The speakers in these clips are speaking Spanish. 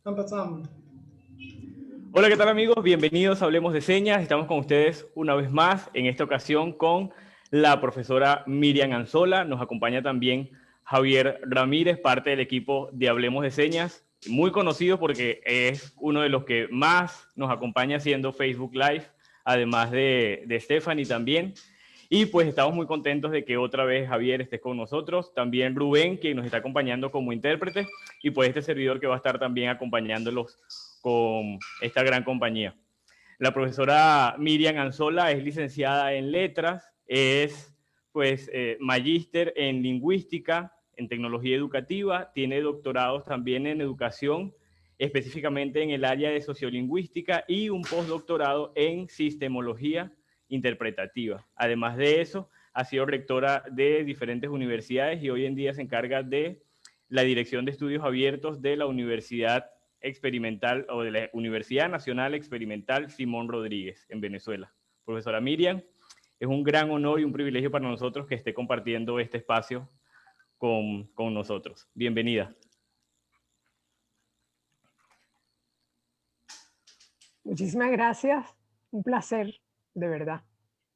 Empezamos. Hola, ¿qué tal amigos? Bienvenidos a Hablemos de Señas. Estamos con ustedes una vez más, en esta ocasión con la profesora Miriam Anzola. Nos acompaña también Javier Ramírez, parte del equipo de Hablemos de Señas, muy conocido porque es uno de los que más nos acompaña haciendo Facebook Live, además de Stephanie también. Y pues estamos muy contentos de que otra vez Javier esté con nosotros, también Rubén, quien nos está acompañando como intérprete, y pues este servidor que va a estar también acompañándolos con esta gran compañía. La profesora Miriam Anzola es licenciada en letras, es pues magíster en lingüística, en tecnología educativa, tiene doctorados también en educación, específicamente en el área de sociolingüística y un postdoctorado en sistemología interpretativa. Además de eso, ha sido rectora de diferentes universidades y hoy en día se encarga de la Dirección de Estudios Abiertos de la Universidad Experimental o de la Universidad Nacional Experimental Simón Rodríguez en Venezuela. Profesora Miriam, es un gran honor y un privilegio para nosotros que esté compartiendo este espacio con nosotros. Bienvenida. Muchísimas gracias. Un placer, de verdad,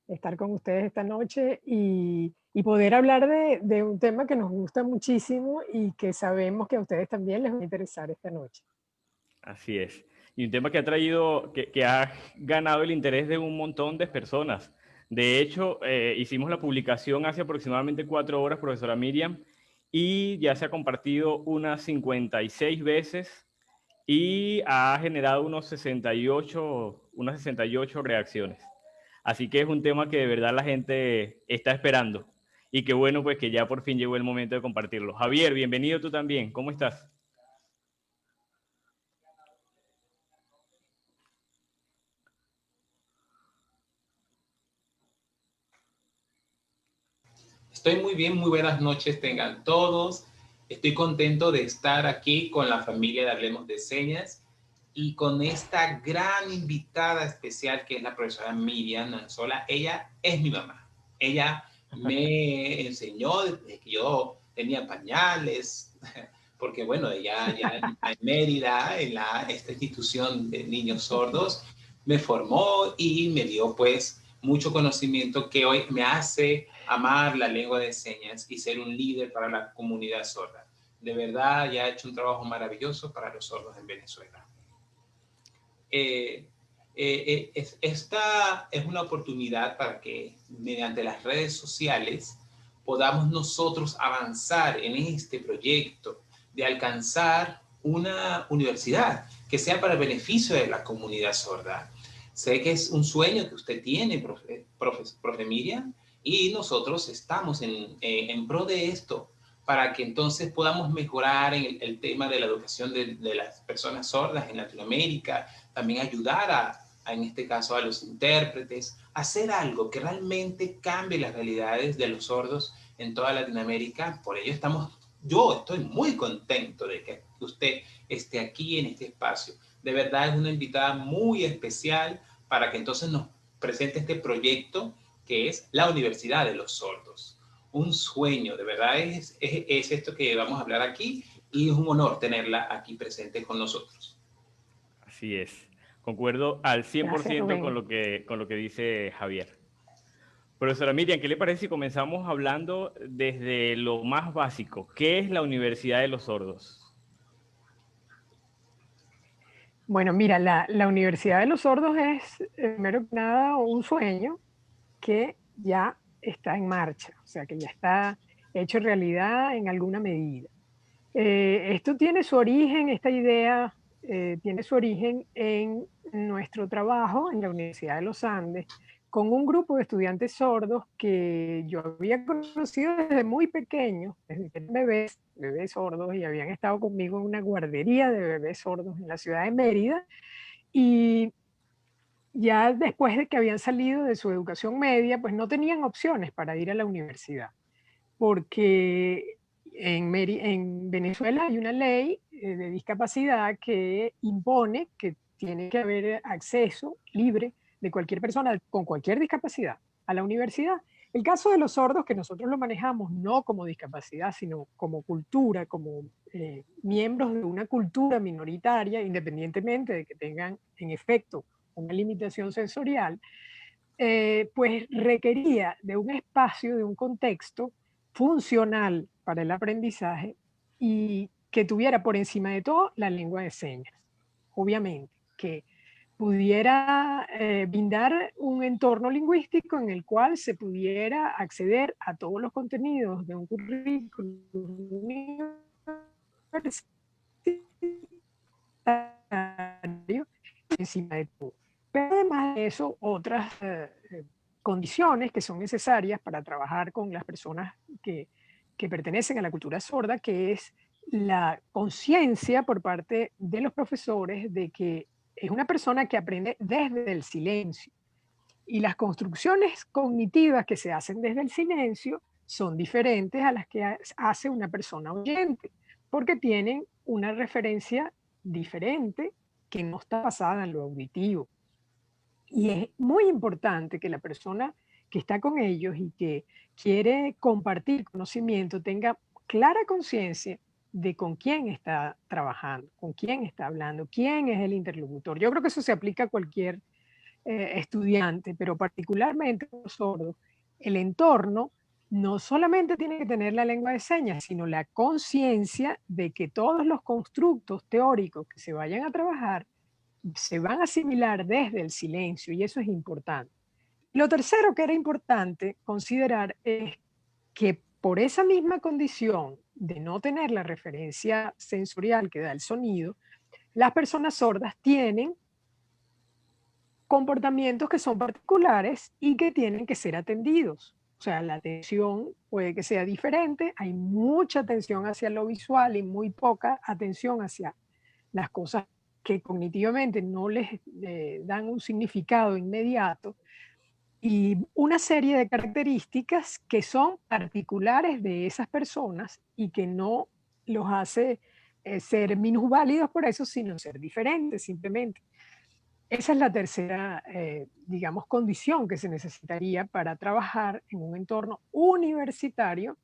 estar con ustedes esta noche y poder hablar de un tema que nos gusta muchísimo y que sabemos que a ustedes también les va a interesar esta noche. Así es. Y un tema que ha traído, que ha ganado el interés de un montón de personas. De hecho, hicimos la publicación hace aproximadamente 4 horas, profesora Miriam, y ya se ha compartido unas 56 veces y ha generado unas 68 reacciones. Así que es un tema que de verdad la gente está esperando. Y qué bueno, pues que ya por fin llegó el momento de compartirlo. Javier, bienvenido tú también. ¿Cómo estás? Estoy muy bien, muy buenas noches tengan todos. Estoy contento de estar aquí con la familia de Hablemos de Señas y con esta gran invitada especial que es la profesora Miriam Anzola. Ella es mi mamá. Ella me enseñó desde que yo tenía pañales, porque bueno, ella ya en Mérida, en esta institución de niños sordos, me formó y me dio pues mucho conocimiento que hoy me hace amar la lengua de señas y ser un líder para la comunidad sorda. De verdad, ya ha hecho un trabajo maravilloso para los sordos en Venezuela. Esta es una oportunidad para que mediante las redes sociales podamos nosotros avanzar en este proyecto de alcanzar una universidad que sea para el beneficio de la comunidad sorda. Sé que es un sueño que usted tiene, profe Miriam, y nosotros estamos en pro de esto para que entonces podamos mejorar en el tema de la educación de las personas sordas en Latinoamérica, también ayudar en este caso a los intérpretes, a hacer algo que realmente cambie las realidades de los sordos en toda Latinoamérica. Por ello yo estoy muy contento de que usted esté aquí en este espacio. De verdad es una invitada muy especial para que entonces nos presente este proyecto que es la Universidad de los Sordos. Un sueño, de verdad es esto que vamos a hablar aquí y es un honor tenerla aquí presente con nosotros. Así es. Concuerdo al Gracias, 100% Rubén. con lo que dice Javier. Profesora Miriam, ¿qué le parece si comenzamos hablando desde lo más básico? ¿Qué es la Universidad de los Sordos? Bueno, mira, la Universidad de los Sordos es, primero que nada, un sueño que ya está en marcha, o sea, que ya está hecho realidad en alguna medida. Esto tiene su origen, esta idea tiene su origen en nuestro trabajo en la Universidad de los Andes con un grupo de estudiantes sordos que yo había conocido desde muy pequeños, desde que eran bebés sordos, y habían estado conmigo en una guardería de bebés sordos en la ciudad de Mérida. Y ya después de que habían salido de su educación media, pues no tenían opciones para ir a la universidad porque en Venezuela hay una ley de discapacidad que impone que tiene que haber acceso libre de cualquier persona con cualquier discapacidad a la universidad El caso de los sordos, que nosotros lo manejamos no como discapacidad, sino como cultura, como miembros de una cultura minoritaria, independientemente de que tengan en efecto una limitación sensorial, pues requería de un espacio, de un contexto funcional para el aprendizaje y que tuviera por encima de todo la lengua de señas. Obviamente, que pudiera brindar un entorno lingüístico en el cual se pudiera acceder a todos los contenidos de un currículum universitario encima de todo. Pero además de eso, otras condiciones que son necesarias para trabajar con las personas que pertenecen a la cultura sorda, que es la conciencia por parte de los profesores de que es una persona que aprende desde el silencio. Y las construcciones cognitivas que se hacen desde el silencio son diferentes a las que hace una persona oyente, porque tienen una referencia diferente que no está basada en lo auditivo. Y es muy importante que la persona que está con ellos y que quiere compartir conocimiento tenga clara conciencia de con quién está trabajando, con quién está hablando, quién es el interlocutor. Yo creo que eso se aplica a cualquier estudiante, pero particularmente a los sordos. El entorno no solamente tiene que tener la lengua de señas, sino la conciencia de que todos los constructos teóricos que se vayan a trabajar se van a asimilar desde el silencio, y eso es importante. Lo tercero que era importante considerar es que por esa misma condición de no tener la referencia sensorial que da el sonido, las personas sordas tienen comportamientos que son particulares y que tienen que ser atendidos. O sea, la atención puede que sea diferente, hay mucha atención hacia lo visual y muy poca atención hacia las cosas que cognitivamente no les dan un significado inmediato, y una serie de características que son particulares de esas personas y que no los hace ser minusválidos por eso, sino ser diferentes simplemente. Esa es la tercera, digamos, condición que se necesitaría para trabajar en un entorno universitario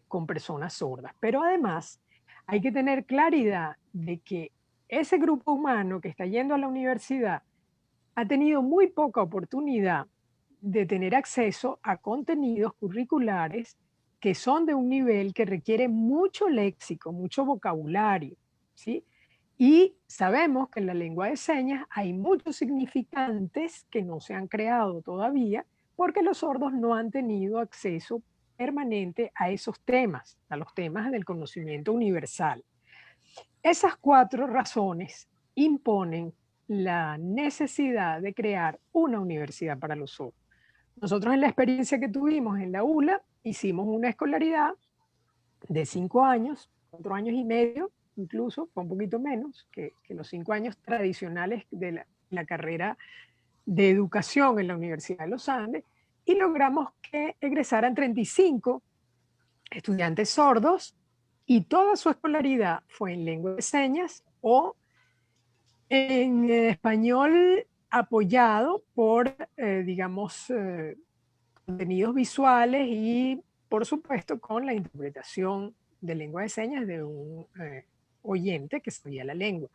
con personas sordas. Pero además hay que tener claridad de que ese grupo humano que está yendo a la universidad ha tenido muy poca oportunidad de tener acceso a contenidos curriculares que son de un nivel que requiere mucho léxico, mucho vocabulario, ¿sí? Y sabemos que en la lengua de señas hay muchos significantes que no se han creado todavía porque los sordos no han tenido acceso permanente a esos temas, a los temas del conocimiento universal. Esas cuatro razones imponen la necesidad de crear una universidad para los sordos. Nosotros en la experiencia que tuvimos en la ULA hicimos una escolaridad de 5 años, 4 años y medio, incluso fue un poquito menos que los 5 años tradicionales de la carrera de educación en la Universidad de los Andes, y logramos que egresaran 35 estudiantes sordos y toda su escolaridad fue en lengua de señas o en español apoyado por, digamos, contenidos visuales y, por supuesto, con la interpretación de lengua de señas de un oyente que sabía la lengua.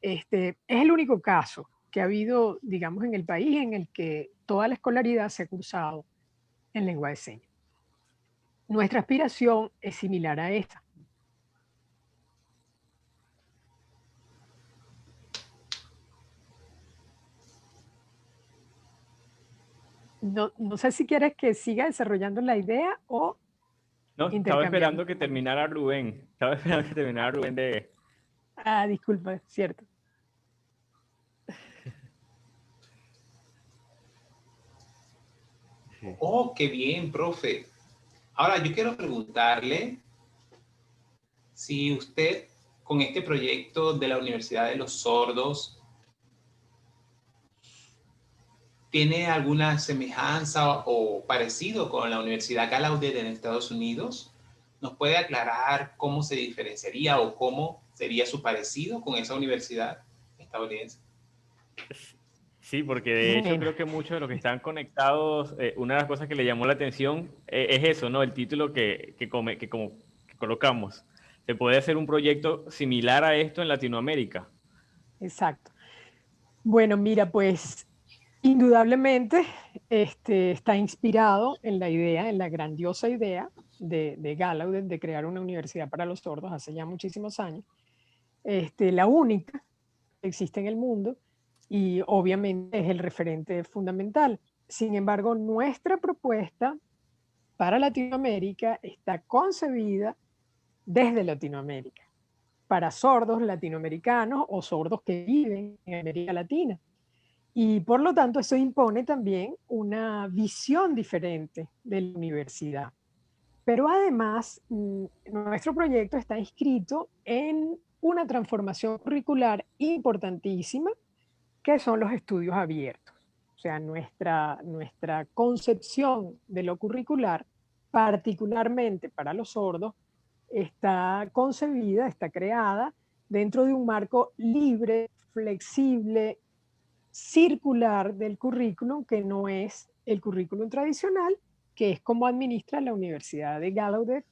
Es el único caso que ha habido, digamos, en el país en el que toda la escolaridad se ha cursado en lengua de señas. Nuestra aspiración es similar a esta. No sé si quieres que siga desarrollando la idea o No, estaba esperando que terminara Rubén. Estaba esperando que terminara Rubén de... Ah, disculpa, es cierto. Oh, qué bien, profe. Ahora, yo quiero preguntarle si usted, con este proyecto de la Universidad de los Sordos, ¿tiene alguna semejanza o parecido con la Universidad Gallaudet en Estados Unidos? ¿Nos puede aclarar cómo se diferenciaría o cómo sería su parecido con esa universidad estadounidense? Sí, porque de hecho Bueno, creo que muchos de los que están conectados, una de las cosas que le llamó la atención es eso, ¿no? El título que colocamos. ¿Se puede hacer un proyecto similar a esto en Latinoamérica? exacto. Bueno, mira, pues indudablemente está inspirado en la idea, en la grandiosa idea de Gallaudet de crear una universidad para los sordos hace ya muchísimos años. La única que existe en el mundo y obviamente es el referente fundamental. Sin embargo, nuestra propuesta para Latinoamérica está concebida desde Latinoamérica, para sordos latinoamericanos o sordos que viven en América Latina. Y por lo tanto, eso impone también una visión diferente de la universidad. Pero además, nuestro proyecto está inscrito en una transformación curricular importantísima, que son los estudios abiertos. O sea, nuestra concepción de lo curricular, particularmente para los sordos, está concebida, está creada dentro de un marco libre, flexible, circular del currículum, que no es el currículum tradicional, que es como administra la Universidad de Gallaudet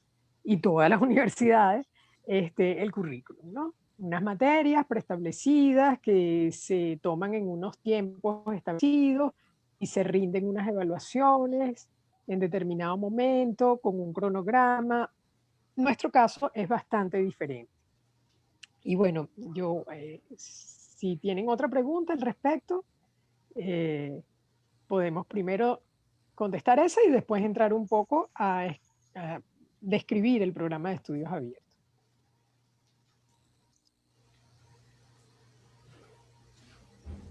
y todas las universidades el currículum, ¿no? Unas materias preestablecidas que se toman en unos tiempos establecidos y se rinden unas evaluaciones en determinado momento, con un cronograma. Nuestro caso es bastante diferente. Y bueno, si tienen otra pregunta al respecto, eh, podemos primero contestar esa y después entrar un poco a describir el programa de estudios abiertos.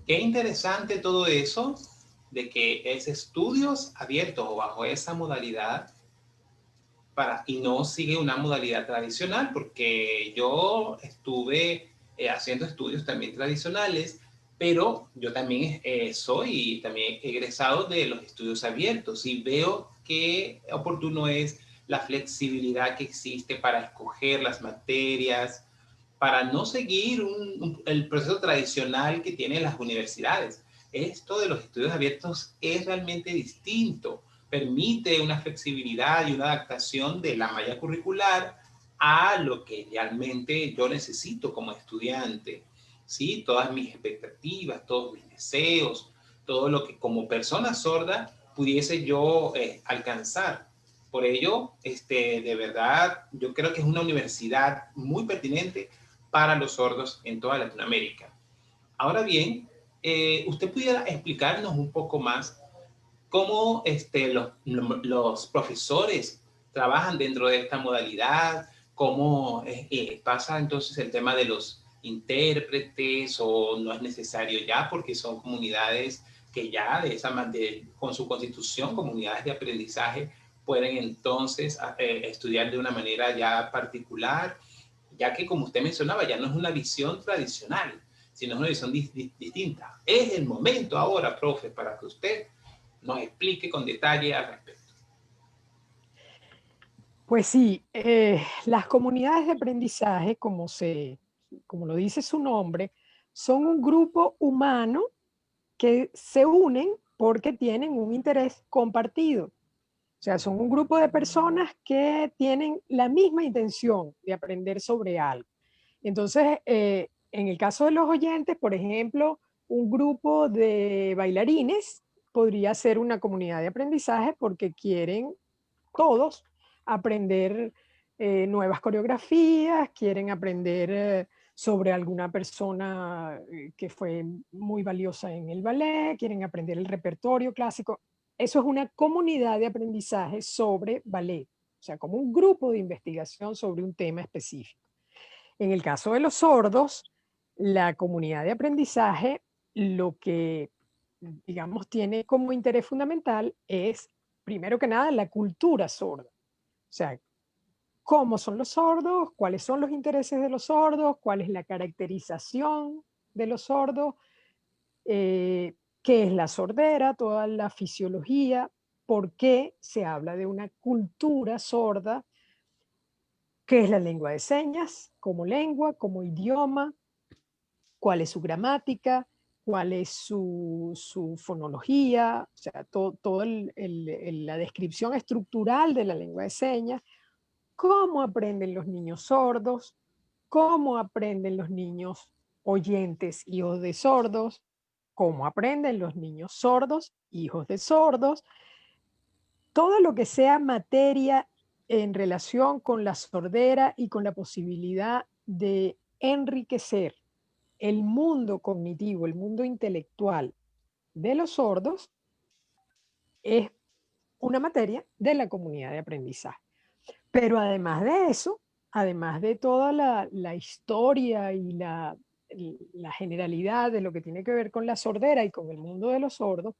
Qué interesante todo eso, de que es estudios abiertos o bajo esa modalidad y no sigue una modalidad tradicional, porque yo estuve haciendo estudios también tradicionales, pero yo también soy también egresado de los estudios abiertos y veo qué oportuno es la flexibilidad que existe para escoger las materias, para no seguir el proceso tradicional que tienen las universidades. Esto de los estudios abiertos es realmente distinto, permite una flexibilidad y una adaptación de la malla curricular a lo que realmente yo necesito como estudiante. ¿Sí? Todas mis expectativas, todos mis deseos, todo lo que como persona sorda pudiese yo alcanzar. Por ello, de verdad, yo creo que es una universidad muy pertinente para los sordos en toda Latinoamérica. Ahora bien, ¿usted pudiera explicarnos un poco más cómo los profesores trabajan dentro de esta modalidad? ¿Cómo pasa entonces el tema de los intérpretes, o no es necesario ya porque son comunidades que ya con su constitución, comunidades de aprendizaje, pueden entonces estudiar de una manera ya particular, ya que como usted mencionaba, ya no es una visión tradicional, sino es una visión distinta? Es el momento ahora, profe, para que usted nos explique con detalle al respecto. Pues sí, las comunidades de aprendizaje, como lo dice su nombre, son un grupo humano que se unen porque tienen un interés compartido. O sea, son un grupo de personas que tienen la misma intención de aprender sobre algo. Entonces, en el caso de los oyentes, por ejemplo, un grupo de bailarines podría ser una comunidad de aprendizaje porque quieren todos aprender nuevas coreografías, quieren aprender sobre alguna persona que fue muy valiosa en el ballet, quieren aprender el repertorio clásico. Eso es una comunidad de aprendizaje sobre ballet, o sea, como un grupo de investigación sobre un tema específico. En el caso de los sordos, la comunidad de aprendizaje lo que, digamos, tiene como interés fundamental es, primero que nada, la cultura sorda. O sea, cómo son los sordos, cuáles son los intereses de los sordos, cuál es la caracterización de los sordos, qué es la sordera, toda la fisiología, por qué se habla de una cultura sorda, qué es la lengua de señas como lengua, como idioma, cuál es su gramática, cuál es su fonología, o sea, todo la descripción estructural de la lengua de señas, cómo aprenden los niños sordos, cómo aprenden los niños oyentes, hijos de sordos, cómo aprenden los niños sordos, hijos de sordos, todo lo que sea materia en relación con la sordera y con la posibilidad de enriquecer el mundo cognitivo, el mundo intelectual de los sordos, es una materia de la comunidad de aprendizaje. Pero además de eso, además de toda la historia y la generalidad de lo que tiene que ver con la sordera y con el mundo de los sordos,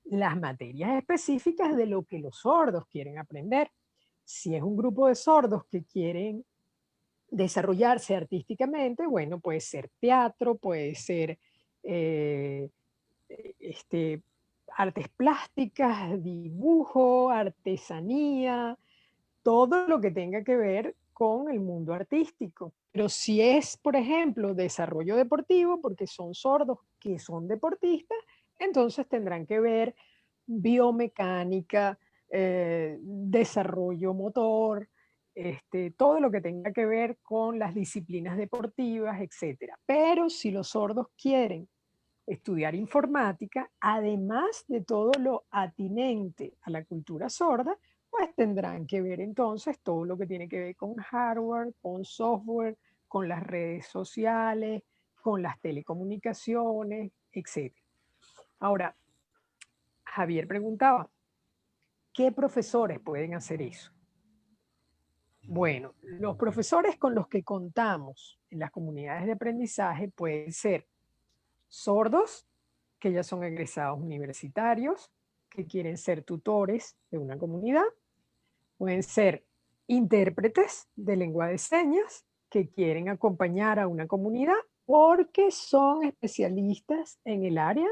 las materias específicas de lo que los sordos quieren aprender. Si es un grupo de sordos que quieren desarrollarse artísticamente, bueno, puede ser teatro, puede ser eh, artes plásticas, dibujo, artesanía, todo lo que tenga que ver con el mundo artístico. Pero si es, por ejemplo, desarrollo deportivo, porque son sordos que son deportistas, entonces tendrán que ver biomecánica, desarrollo motor, todo lo que tenga que ver con las disciplinas deportivas, etc. Pero si los sordos quieren estudiar informática, además de todo lo atinente a la cultura sorda, pues tendrán que ver entonces todo lo que tiene que ver con hardware, con software, con las redes sociales, con las telecomunicaciones, etc. Ahora, Javier preguntaba, ¿qué profesores pueden hacer eso? Bueno, los profesores con los que contamos en las comunidades de aprendizaje pueden ser sordos, que ya son egresados universitarios, que quieren ser tutores de una comunidad, pueden ser intérpretes de lengua de señas, que quieren acompañar a una comunidad porque son especialistas en el área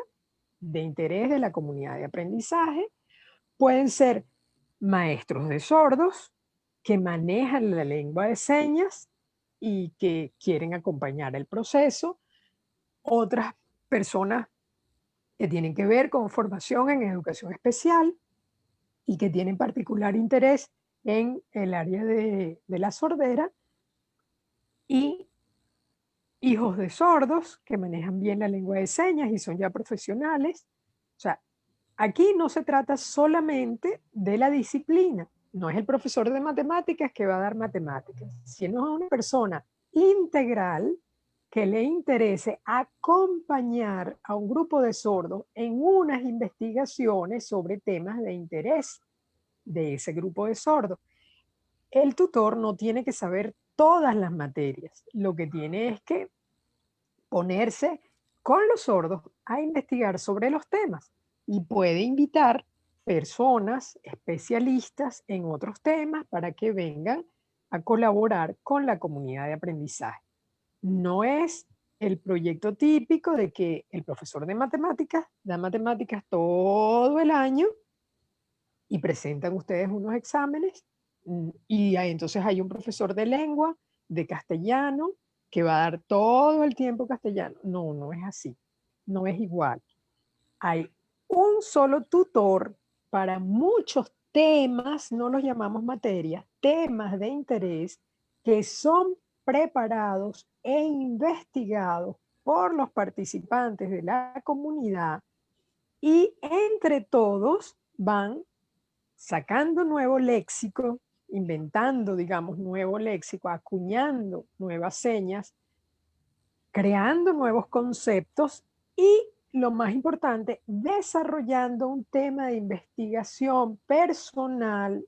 de interés de la comunidad de aprendizaje, pueden ser maestros de sordos, que manejan la lengua de señas y que quieren acompañar el proceso, otras personas que tienen que ver con formación en educación especial y que tienen particular interés en el área de la sordera, y hijos de sordos que manejan bien la lengua de señas y son ya profesionales. O sea, aquí no se trata solamente de la disciplina, no es el profesor de matemáticas que va a dar matemáticas, sino es una persona integral que le interese acompañar a un grupo de sordos en unas investigaciones sobre temas de interés de ese grupo de sordos. El tutor no tiene que saber todas las materias, lo que tiene es que ponerse con los sordos a investigar sobre los temas y puede invitar personas especialistas en otros temas para que vengan a colaborar con la comunidad de aprendizaje. No es el proyecto típico de que el profesor de matemáticas da matemáticas todo el año y presentan ustedes unos exámenes y entonces hay un profesor de lengua, de castellano, que va a dar todo el tiempo castellano. No, no es así, no es igual. Hay un solo tutor para muchos temas, no los llamamos materias, temas de interés que son preparados e investigados por los participantes de la comunidad y entre todos van sacando nuevo léxico, inventando, digamos, nuevo léxico, acuñando nuevas señas, creando nuevos conceptos y, lo más importante, desarrollando un tema de investigación personal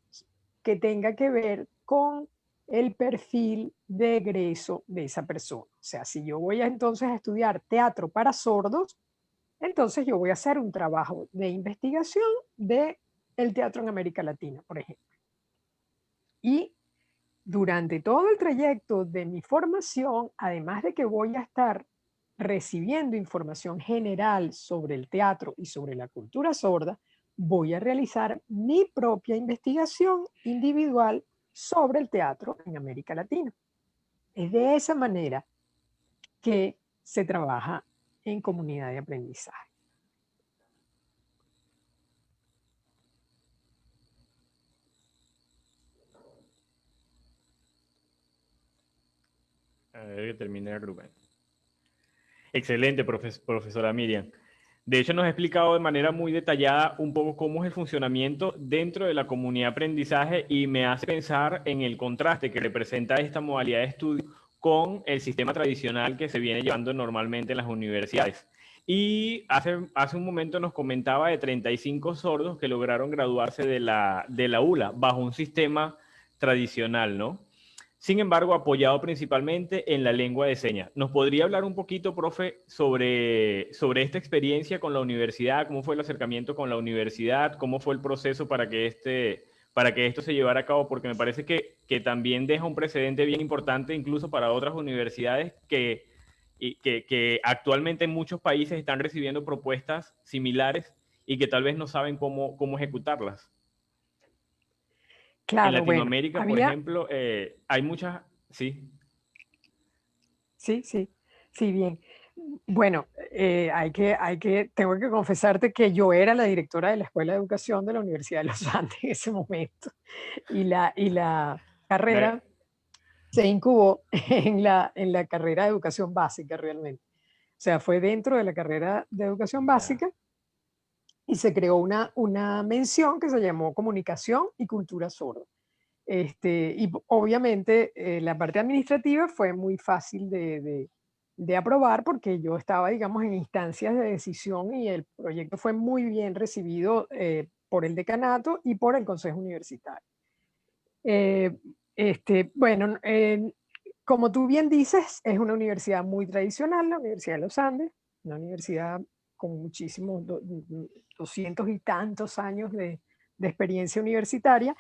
que tenga que ver con el perfil de egreso de esa persona. O sea, si yo voy entonces a estudiar teatro para sordos, entonces yo voy a hacer un trabajo de investigación de el teatro en América Latina, por ejemplo. Y durante todo el trayecto de mi formación, además de que voy a estar recibiendo información general sobre el teatro y sobre la cultura sorda, voy a realizar mi propia investigación individual sobre el teatro en América Latina. Es de esa manera que se trabaja en comunidad de aprendizaje. A ver que termine Rubén. Excelente, profesora Miriam. De hecho, nos ha explicado de manera muy detallada un poco cómo es el funcionamiento dentro de la comunidad de aprendizaje y me hace pensar en el contraste que representa esta modalidad de estudio con el sistema tradicional que se viene llevando normalmente en las universidades. Y hace un momento nos comentaba de 35 sordos que lograron graduarse de la ULA bajo un sistema tradicional, ¿no? Sin embargo, apoyado principalmente en la lengua de señas. ¿Nos podría hablar un poquito, profe, sobre esta experiencia con la universidad? ¿Cómo fue el acercamiento con la universidad? ¿Cómo fue el proceso para que esto se llevara a cabo? Porque me parece que también deja un precedente bien importante incluso para otras universidades que actualmente en muchos países están recibiendo propuestas similares y que tal vez no saben cómo ejecutarlas. En Claro, bueno, Latinoamérica, por ejemplo, hay muchas, sí. Sí, bien. Bueno, tengo que confesarte que yo era la directora de la Escuela de Educación de la Universidad de los Andes en ese momento y la Me- carrera se incubó en la carrera de educación básica realmente. O sea, fue dentro de la carrera de educación ya. básica y se creó una mención que se llamó Comunicación y Cultura Sorda. Obviamente la parte administrativa fue muy fácil de aprobar porque yo estaba, digamos, en instancias de decisión y el proyecto fue muy bien recibido por el decanato y por el consejo universitario. Eh, bueno, como tú bien dices, es una universidad muy tradicional, la Universidad de los Andes, una universidad con muchísimos, 200 y tantos años de experiencia universitaria.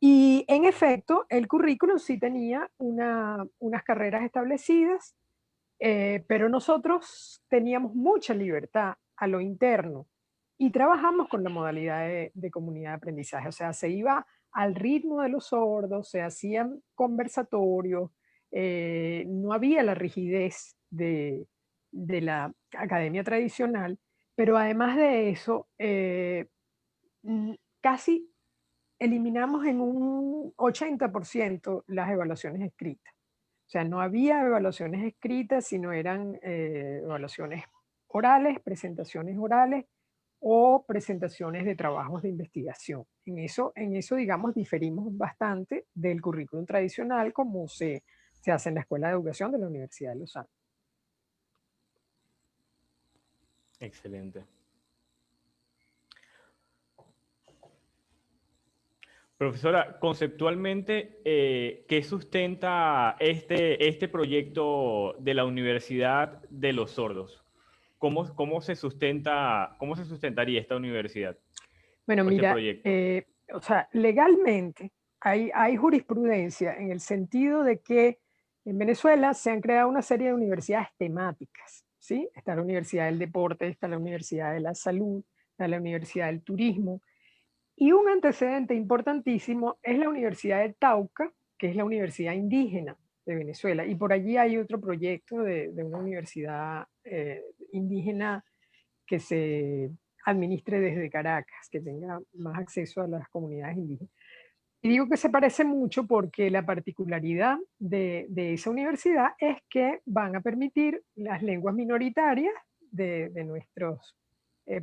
Y en efecto, el currículum sí tenía unas carreras establecidas, pero nosotros teníamos mucha libertad a lo interno y trabajamos con la modalidad de comunidad de aprendizaje. O sea, se iba al ritmo de los sordos, se hacían conversatorios, no había la rigidez de la academia tradicional, pero además de eso, casi eliminamos en un 80% las evaluaciones escritas. O sea, no había evaluaciones escritas, sino eran evaluaciones orales, presentaciones orales o presentaciones de trabajos de investigación. En eso, digamos, diferimos bastante del currículum tradicional como se hace en la Escuela de Educación de la Universidad de Los Andes. Excelente. Profesora, conceptualmente, ¿qué sustenta este proyecto de la Universidad de los Sordos? ¿Cómo se sustentaría esta universidad Bueno, o este mira, proyecto? o sea, legalmente hay jurisprudencia en el sentido de que en Venezuela se han creado una serie de universidades temáticas, ¿sí? Está la Universidad del Deporte, está la Universidad de la Salud, está la Universidad del Turismo, y un antecedente importantísimo es la Universidad de Tauca, que es la universidad indígena de Venezuela, y por allí hay otro proyecto de una universidad indígena que se administre desde Caracas, que tenga más acceso a las comunidades indígenas. Y digo que se parece mucho porque la particularidad de esa universidad es que van a permitir las lenguas minoritarias de nuestros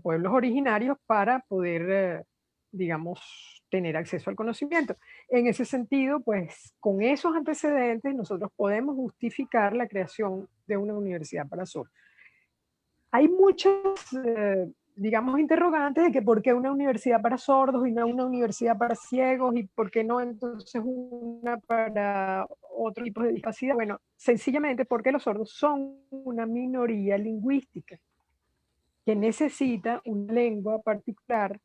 pueblos originarios para poder, digamos, tener acceso al conocimiento. En ese sentido, pues con esos antecedentes nosotros podemos justificar la creación de una universidad para sordos. Hay muchos, digamos, interrogantes de que por qué una universidad para sordos y no una universidad para ciegos y por qué no entonces una para otro tipo de discapacidad. Bueno, sencillamente porque los sordos son una minoría lingüística que necesita una lengua particular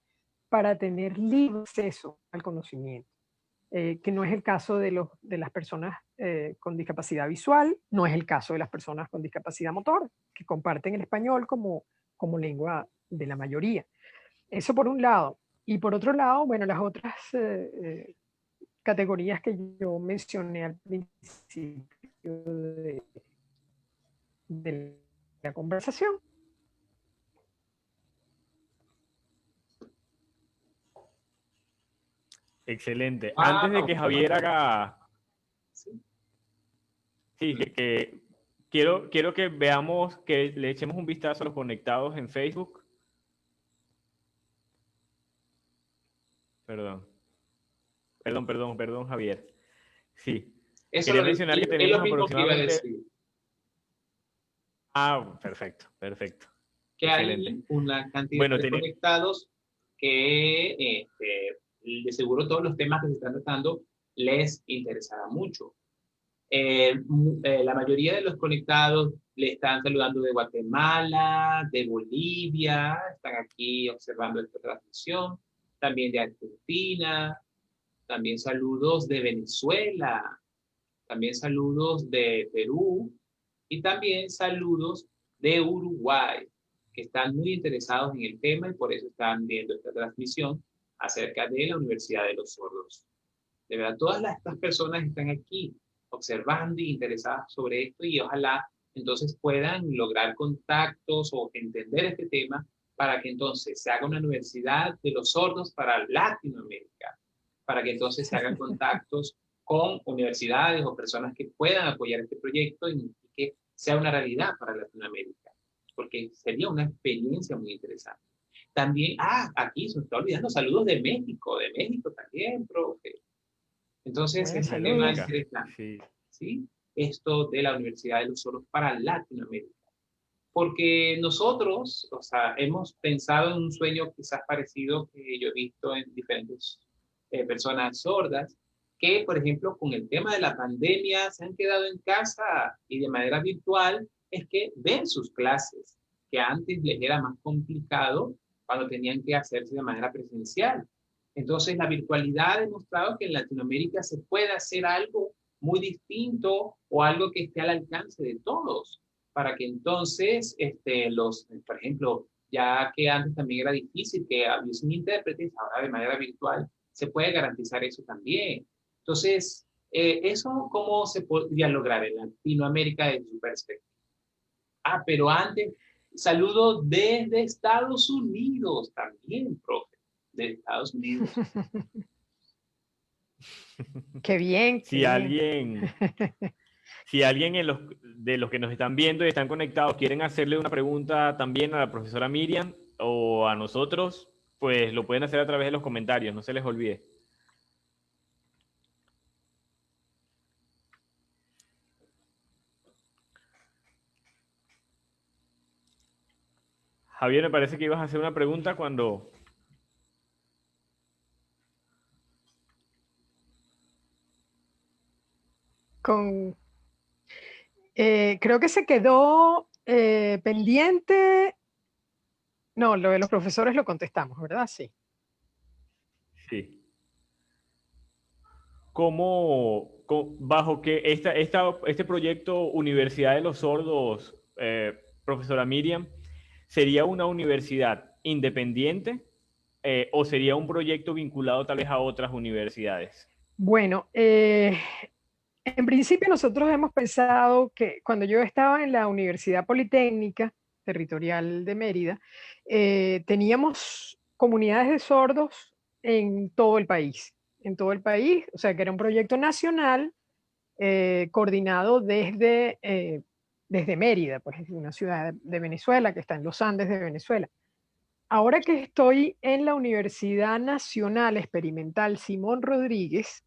para tener libre acceso al conocimiento. Que no es el caso de las personas con discapacidad visual, no es el caso de las personas con discapacidad motor, que comparten el español como lengua de la mayoría. Eso por un lado. Y por otro lado, bueno, las otras categorías que yo mencioné al principio de la conversación, excelente. Antes de que ¡Wow! Javier haga, Sí. sí, quiero que veamos, que le echemos un vistazo a los conectados en Facebook. Perdón, perdón, Javier. Sí, Eso quería mencionar que es lo tenemos mismo que iba a aproximadamente... decir, Ah, perfecto, perfecto. que Excelente. hay una cantidad Bueno, de conectados que de seguro todos los temas que se están tratando les interesará mucho. La mayoría de los conectados le están saludando de Guatemala, de Bolivia, están aquí observando esta transmisión, también de Argentina, también saludos de Venezuela, también saludos de Perú y también saludos de Uruguay, que están muy interesados en el tema y por eso están viendo esta transmisión acerca de la Universidad de los Sordos. De verdad, estas personas están aquí observando y interesadas sobre esto y ojalá entonces puedan lograr contactos o entender este tema para que entonces se haga una universidad de los sordos para Latinoamérica, para que entonces se hagan contactos con universidades o personas que puedan apoyar este proyecto y que sea una realidad para Latinoamérica, porque sería una experiencia muy interesante. También, aquí se me está olvidando, saludos de México también, profe. Entonces, Bueno, es un desde tema saludos. México. interesante, Sí, ¿sí? Esto de la Universidad de los Sordos para Latinoamérica. Porque nosotros, o sea, hemos pensado en un sueño quizás parecido que yo he visto en diferentes personas sordas, que, por ejemplo, con el tema de la pandemia se han quedado en casa y de manera virtual, es que ven sus clases, que antes les era más complicado cuando tenían que hacerse de manera presencial. Entonces, la virtualidad ha demostrado que en Latinoamérica se puede hacer algo muy distinto o algo que esté al alcance de todos para que entonces, por ejemplo, ya que antes también era difícil que hubiesen intérpretes, ahora de manera virtual se puede garantizar eso también. Entonces, ¿eso cómo se podría lograr en Latinoamérica desde su perspectiva? Pero antes, saludo desde Estados Unidos también, profe, de Estados Unidos. Qué bien, qué si bien. alguien, si alguien de los que nos están viendo y están conectados quieren hacerle una pregunta también a la profesora Miriam o a nosotros, pues lo pueden hacer a través de los comentarios, no se les olvide. Javier, me parece que ibas a hacer una pregunta cuando... Con, creo que se quedó pendiente. No, lo de los profesores lo contestamos, ¿verdad? Sí. Sí. Bajo que este proyecto Universidad de los Sordos, profesora Miriam, sería una universidad independiente o sería un proyecto vinculado tal vez a otras universidades? Bueno, en principio nosotros hemos pensado que cuando yo estaba en la Universidad Politécnica Territorial de Mérida, teníamos comunidades de sordos en todo el país, o sea que era un proyecto nacional coordinado desde Mérida, pues es una ciudad de Venezuela que está en los Andes de Venezuela. Ahora que estoy en la Universidad Nacional Experimental Simón Rodríguez,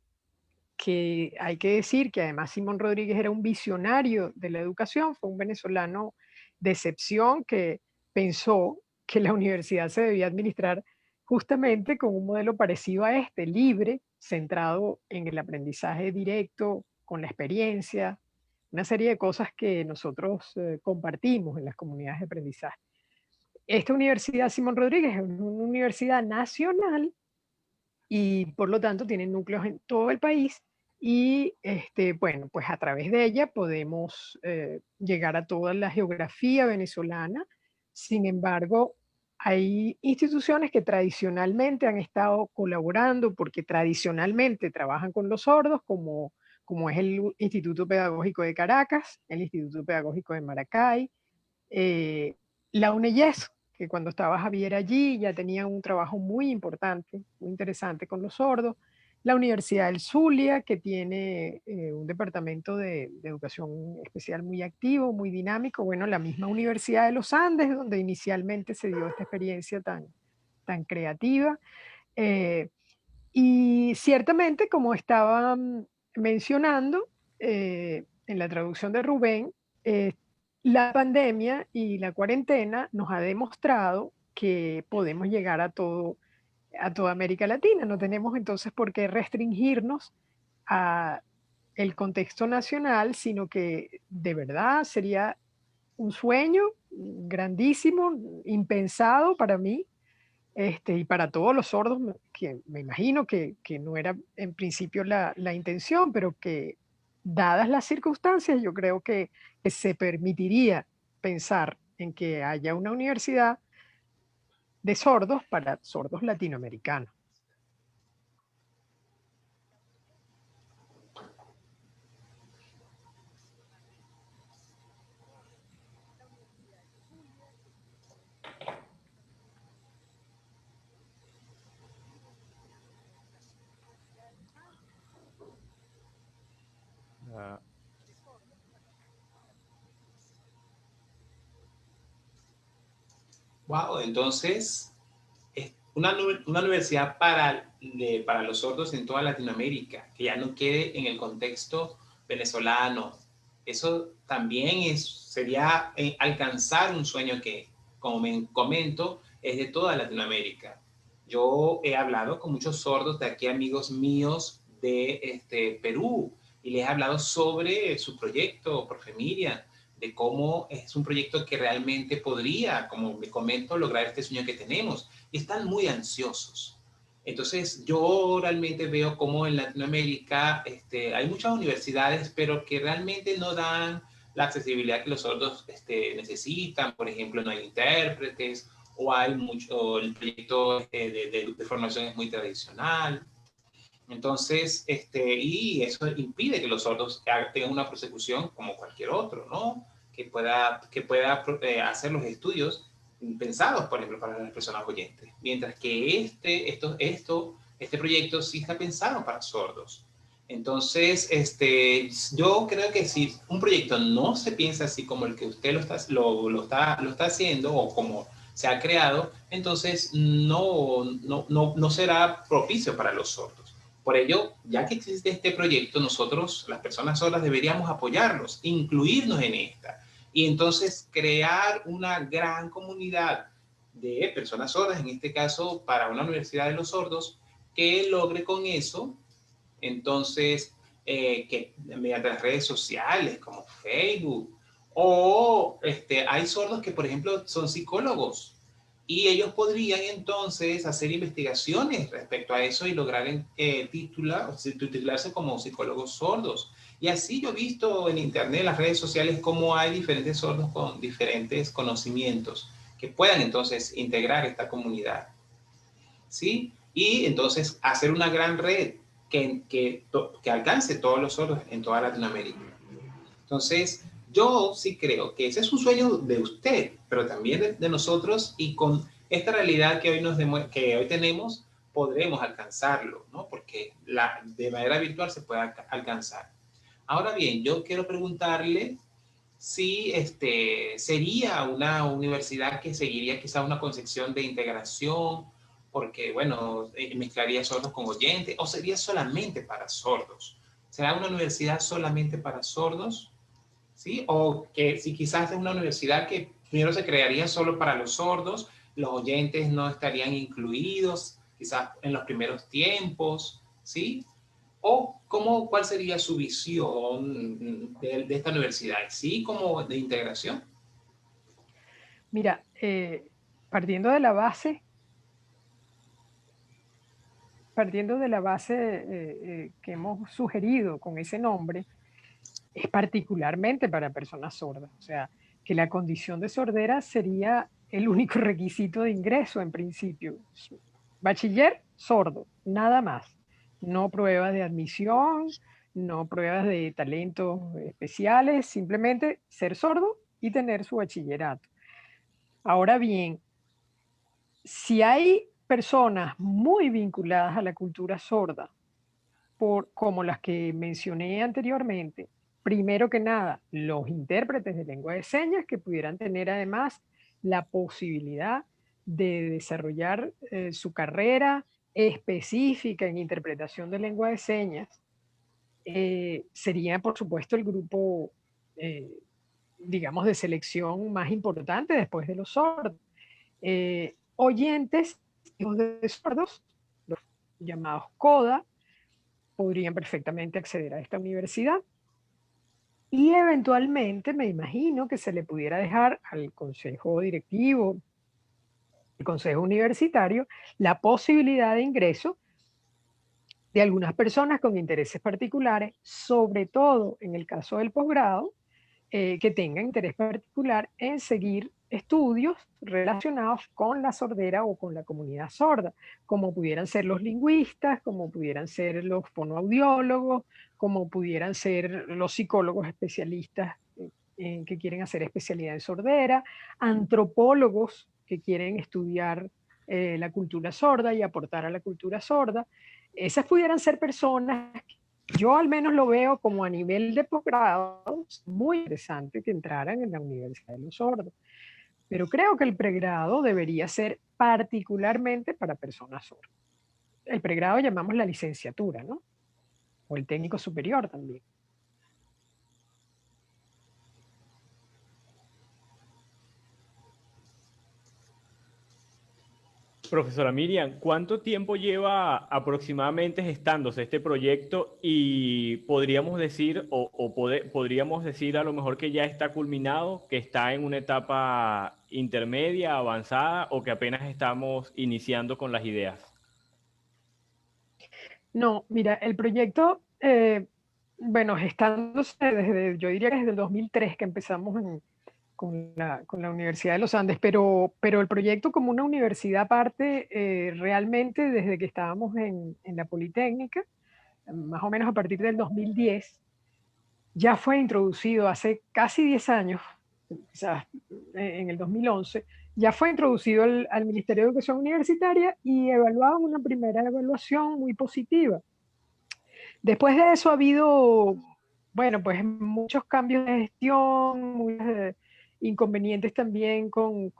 que hay que decir que además Simón Rodríguez era un visionario de la educación, fue un venezolano de excepción que pensó que la universidad se debía administrar justamente con un modelo parecido a este, libre, centrado en el aprendizaje directo, con la experiencia, una serie de cosas que nosotros compartimos en las comunidades de aprendizaje. Esta Universidad Simón Rodríguez es una universidad nacional y por lo tanto tiene núcleos en todo el país y bueno, pues a través de ella podemos llegar a toda la geografía venezolana. Sin embargo, hay instituciones que tradicionalmente han estado colaborando porque tradicionalmente trabajan con los sordos, como es el Instituto Pedagógico de Caracas, el Instituto Pedagógico de Maracay, la UNEYES, que cuando estaba Javier allí ya tenía un trabajo muy importante, muy interesante con los sordos. la Universidad del Zulia, que tiene un departamento de educación especial muy activo, muy dinámico. Bueno, la misma Universidad de los Andes, donde inicialmente se dio esta experiencia tan creativa. Eh, y ciertamente, como estaba mencionando en la traducción de Rubén, eh, la pandemia y la cuarentena nos ha demostrado que podemos llegar a toda América Latina. No tenemos entonces por qué restringirnos a el contexto nacional, sino que de verdad sería un sueño grandísimo, impensado para mí, y para todos los sordos, que me imagino que no era en principio la intención, pero que dadas las circunstancias, yo creo que se permitiría pensar en que haya una universidad de sordos para sordos latinoamericanos. Ah, Wow, entonces es una universidad para los sordos en toda Latinoamérica, que ya no quede en el contexto venezolano. Eso también sería alcanzar un sueño que, como me comento, es de toda Latinoamérica. Yo he hablado con muchos sordos de aquí, amigos míos de Perú, y les he hablado sobre su proyecto, Profe Miriam, de cómo es un proyecto que realmente podría, como me comento, lograr este sueño que tenemos. Y están muy ansiosos. Entonces, yo realmente veo cómo en Latinoamérica hay muchas universidades, pero que realmente no dan la accesibilidad que los sordos necesitan. Por ejemplo, no hay intérpretes o hay mucho, el proyecto de formación es muy tradicional. Entonces, y eso impide que los sordos tengan una prosecución como cualquier otro, ¿no? Que pueda hacer los estudios pensados, por ejemplo, para las personas oyentes. Mientras que este proyecto sí está pensado para sordos. Entonces, yo creo que si un proyecto no se piensa así como el que usted lo está haciendo o como se ha creado, entonces no será propicio para los sordos. Por ello, ya que existe este proyecto, nosotros, las personas sordas, deberíamos apoyarlos, incluirnos en esta. Y entonces crear una gran comunidad de personas sordas, en este caso para una universidad de los sordos, que logre con eso, entonces, que mediante las redes sociales como Facebook, o hay sordos que, por ejemplo, son psicólogos, y ellos podrían entonces hacer investigaciones respecto a eso y lograr titularse como psicólogos sordos. Y así yo he visto en internet, en las redes sociales, cómo hay diferentes sordos con diferentes conocimientos que puedan entonces integrar esta comunidad, ¿sí? Y entonces hacer una gran red que alcance todos los sordos en toda Latinoamérica. Entonces, yo sí creo que ese es un sueño de usted, pero también de nosotros, y con esta realidad que hoy tenemos, podremos alcanzarlo, ¿no? Porque de manera virtual se puede alcanzar. Ahora bien, yo quiero preguntarle si sería una universidad que seguiría quizá una concepción de integración, porque, bueno, mezclaría sordos con oyentes, o sería solamente para sordos. ¿Será una universidad solamente para sordos? ¿Sí? O que si quizás es una universidad que primero se crearía solo para los sordos, los oyentes no estarían incluidos, quizás en los primeros tiempos, ¿sí? O cuál sería su visión de esta universidad, ¿sí? Como de integración. Mira, partiendo de la base, partiendo de la base que hemos sugerido con ese nombre, es particularmente para personas sordas. O sea, que la condición de sordera sería el único requisito de ingreso en principio. Bachiller, sordo, nada más. No pruebas de admisión, no pruebas de talentos especiales, simplemente ser sordo y tener su bachillerato. Ahora bien, si hay personas muy vinculadas a la cultura sorda, como las que mencioné anteriormente. Primero que nada, los intérpretes de lengua de señas que pudieran tener además la posibilidad de desarrollar su carrera específica en interpretación de lengua de señas. Sería, por supuesto, el grupo, eh, digamos, de selección más importante después de los sordos. Oyentes de sordos, los llamados CODA, podrían perfectamente acceder a esta universidad. Y eventualmente me imagino que se le pudiera dejar al consejo directivo, el consejo universitario, la posibilidad de ingreso de algunas personas con intereses particulares, sobre todo en el caso del posgrado, que tengan interés particular en seguir estudios relacionados con la sordera o con la comunidad sorda, como pudieran ser los lingüistas, como pudieran ser los fonoaudiólogos, como pudieran ser los psicólogos especialistas que quieren hacer especialidad en sordera, antropólogos que quieren estudiar la cultura sorda y aportar a la cultura sorda. Esas pudieran ser personas, yo al menos lo veo como a nivel de posgrado, muy interesante que entraran en la Universidad de los Sordos. Pero creo que el pregrado debería ser particularmente para personas sordas. El pregrado llamamos la licenciatura, ¿no? O el técnico superior también. Profesora Miriam, ¿cuánto tiempo lleva aproximadamente gestándose este proyecto? Y podríamos decir, podríamos decir a lo mejor que ya está culminado, que está en una etapa intermedia, avanzada, o que apenas estamos iniciando con las ideas. No, mira, el proyecto, bueno, gestándose desde, yo diría que desde el 2003 que empezamos con la Universidad de los Andes, pero el proyecto como una universidad aparte, realmente desde que estábamos en la Politécnica, más o menos a partir del 2010, ya fue introducido hace casi 10 años, quizás en el 2011, ya fue introducido al Ministerio de Educación Universitaria y evaluaban una primera evaluación muy positiva. Después de eso ha habido, bueno, pues muchos cambios de gestión, muchos inconvenientes también con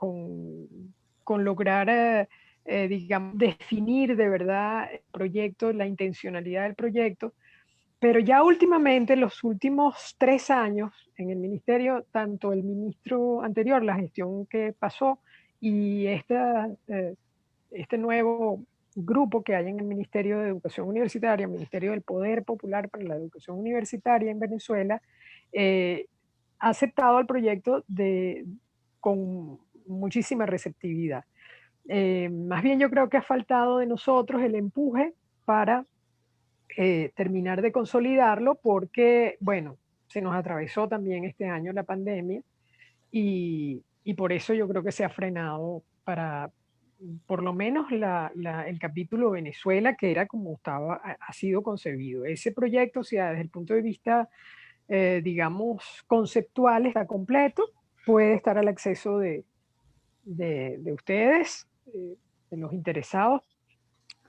lograr, digamos, definir de verdad el proyecto, la intencionalidad del proyecto. Pero ya últimamente, los últimos 3 años en el ministerio, tanto el ministro anterior, la gestión que pasó, y este nuevo grupo que hay en el Ministerio de Educación Universitaria, Ministerio del Poder Popular para la Educación Universitaria en Venezuela, ha aceptado el proyecto con muchísima receptividad. Más bien yo creo que ha faltado de nosotros el empuje para terminar de consolidarlo porque, bueno, se nos atravesó también este año la pandemia y por eso yo creo que se ha frenado para, por lo menos el capítulo Venezuela, que era como ha sido concebido. Ese proyecto, o sea, desde el punto de vista, digamos, conceptual, está completo, puede estar al acceso de ustedes, de los interesados,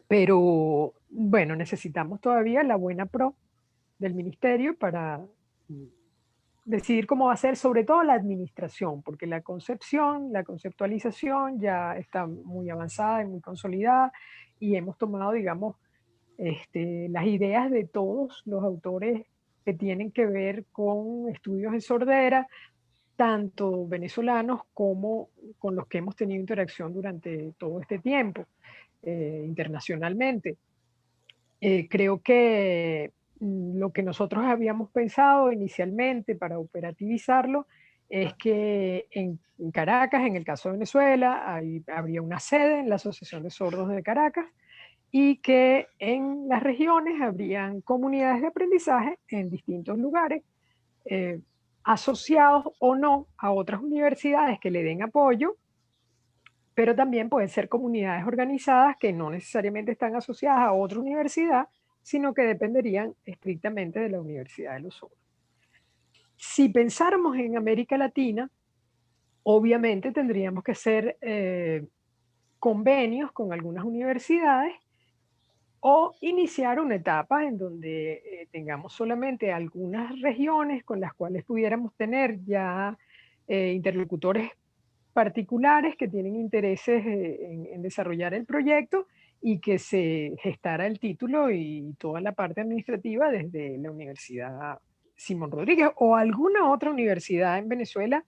pero bueno, necesitamos todavía la buena pro del ministerio para decidir cómo va a ser, sobre todo la administración, porque la concepción, la conceptualización ya está muy avanzada y muy consolidada y hemos tomado, digamos, las ideas de todos los autores que tienen que ver con estudios en sordera, tanto venezolanos como con los que hemos tenido interacción durante todo este tiempo, internacionalmente. Creo que lo que nosotros habíamos pensado inicialmente para operativizarlo es que en Caracas, en el caso de Venezuela, habría una sede en la Asociación de Sordos de Caracas y que en las regiones habrían comunidades de aprendizaje en distintos lugares, eh, asociados o no a otras universidades que le den apoyo, pero también pueden ser comunidades organizadas que no necesariamente están asociadas a otra universidad, sino que dependerían estrictamente de la Universidad de los Sordos. Si pensáramos en América Latina, obviamente tendríamos que hacer convenios con algunas universidades o iniciar una etapa en donde tengamos solamente algunas regiones con las cuales pudiéramos tener ya interlocutores particulares que tienen intereses en desarrollar el proyecto y que se gestara el título y toda la parte administrativa desde la Universidad Simón Rodríguez o alguna otra universidad en Venezuela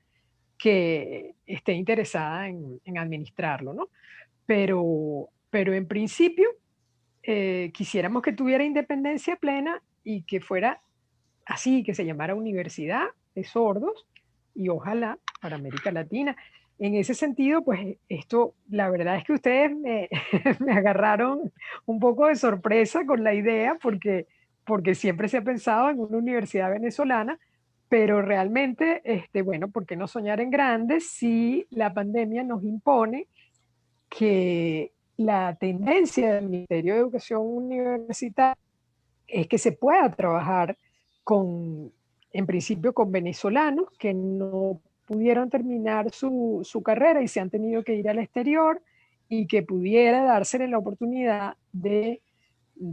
que esté interesada en administrarlo, ¿no? Pero en principio quisiéramos que tuviera independencia plena y que fuera así, que se llamara Universidad de Sordos y ojalá para América Latina. En ese sentido, pues esto, la verdad es que ustedes me, me agarraron un poco de sorpresa con la idea porque siempre se ha pensado en una universidad venezolana, pero realmente, bueno, ¿por qué no soñar en grande si la pandemia nos impone que la tendencia del Ministerio de Educación Universitaria es que se pueda trabajar con, en principio, con venezolanos que no pudieron terminar su carrera y se han tenido que ir al exterior y que pudiera dársele la oportunidad de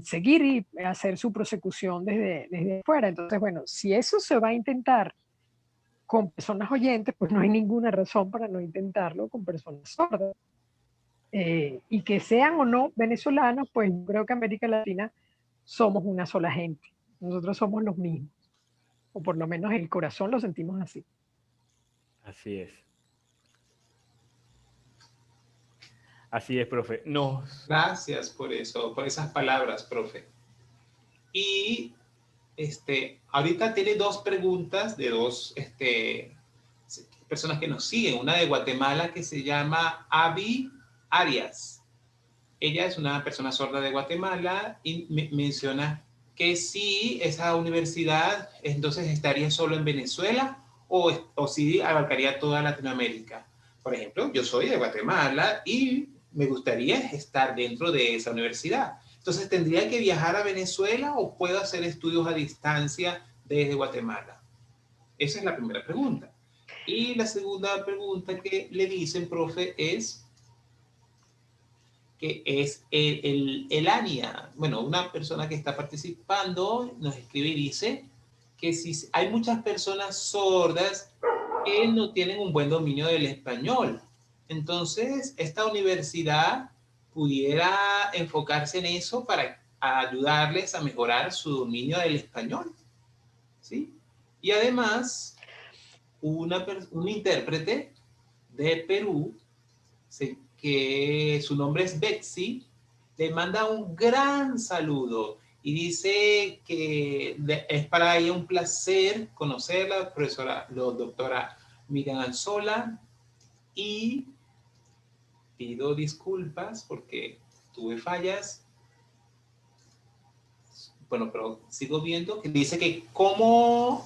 seguir y hacer su prosecución desde fuera. Entonces, bueno, si eso se va a intentar con personas oyentes, pues no hay ninguna razón para no intentarlo con personas sordas. Y que sean o no venezolanos, pues creo que América Latina somos una sola gente. Nosotros somos los mismos, o por lo menos el corazón lo sentimos así. Así es. Así es, profe. Nos... Gracias por eso, por esas palabras, profe. Y ahorita tiene dos preguntas de dos personas que nos siguen. Una de Guatemala que se llama Avi Arias. Ella es una persona sorda de Guatemala y menciona que si esa universidad entonces estaría solo en Venezuela o si abarcaría toda Latinoamérica. Por ejemplo, yo soy de Guatemala y me gustaría estar dentro de esa universidad. Entonces, ¿tendría que viajar a Venezuela o puedo hacer estudios a distancia desde Guatemala? Esa es la primera pregunta. Y la segunda pregunta que le dicen, profe, es que es el ANIA. Bueno, una persona que está participando nos escribe y dice que si hay muchas personas sordas que no tienen un buen dominio del español. Entonces, esta universidad pudiera enfocarse en eso para ayudarles a mejorar su dominio del español. ¿Sí? Y además, un intérprete de Perú que su nombre es Betsy, le manda un gran saludo y dice que es para ella un placer conocerla, profesora, la doctora Miriam Anzola, y pido disculpas porque tuve fallas. Bueno, pero sigo viendo que dice que como...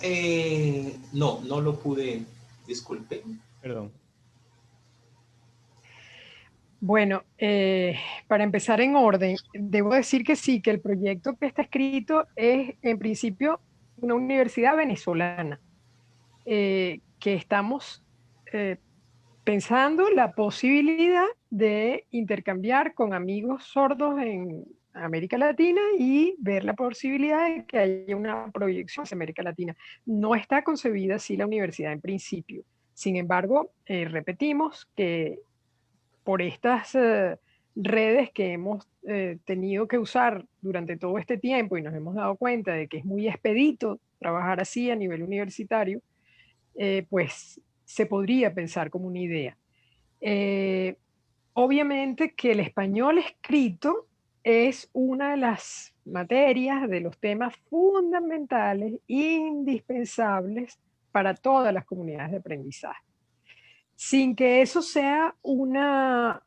no lo pude, disculpen. Perdón. Bueno, para empezar en orden, debo decir que sí, que el proyecto que está escrito es en principio una universidad venezolana, que estamos pensando la posibilidad de intercambiar con amigos sordos en América Latina y ver la posibilidad de que haya una proyección hacia América Latina. No está concebida así la universidad en principio. Sin embargo, repetimos que por estas redes que hemos tenido que usar durante todo este tiempo y nos hemos dado cuenta de que es muy expedito trabajar así a nivel universitario, pues se podría pensar como una idea. Eh, Obviamente que el español escrito es una de las materias, de los temas fundamentales, indispensables para todas las comunidades de aprendizaje, sin que eso sea una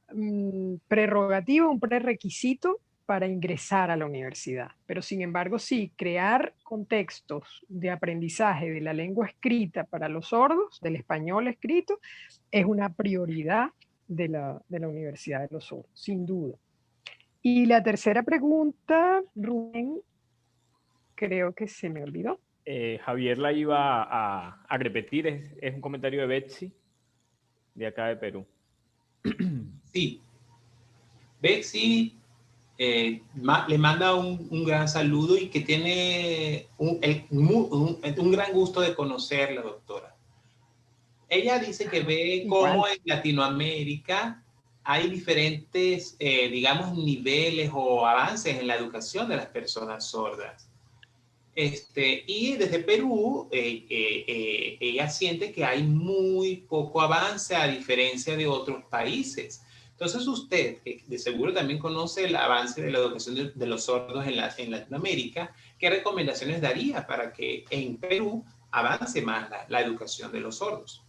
prerrogativa, un prerequisito para ingresar a la universidad. Pero sin embargo, sí, crear contextos de aprendizaje de la lengua escrita para los sordos, del español escrito, es una prioridad de la Universidad de los Sordos, sin duda. Y la tercera pregunta, Rubén, creo que se me olvidó. Javier la iba a repetir, es un comentario de Betsy, de acá de Perú. Sí, Betsy le manda un gran saludo y que tiene un gran gusto de conocerla, doctora. Ella dice que ve cómo en Latinoamérica hay diferentes, digamos, niveles o avances en la educación de las personas sordas. Y desde Perú, ella siente que hay muy poco avance a diferencia de otros países. Entonces usted, que de seguro también conoce el avance de la educación de los sordos en Latinoamérica, ¿qué recomendaciones daría para que en Perú avance más la educación de los sordos?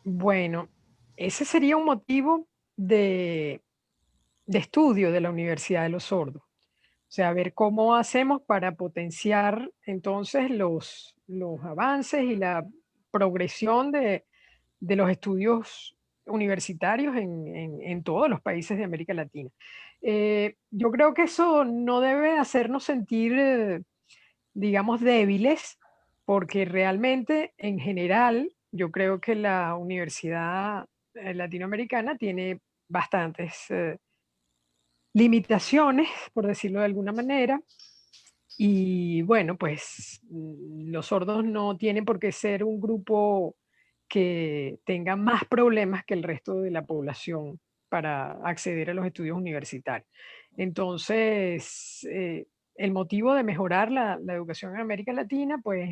Bueno, ese sería un motivo de, de estudio de la Universidad de los Sordos. O sea, ver cómo hacemos para potenciar entonces los avances y la progresión de los estudios universitarios en todos los países de América Latina. Yo creo que eso no debe hacernos sentir, digamos, débiles, porque realmente en general yo creo que la universidad latinoamericana tiene bastantes limitaciones, por decirlo de alguna manera, y bueno, pues los sordos no tienen por qué ser un grupo que tenga más problemas que el resto de la población para acceder a los estudios universitarios. Entonces, el motivo de mejorar la educación en América Latina, pues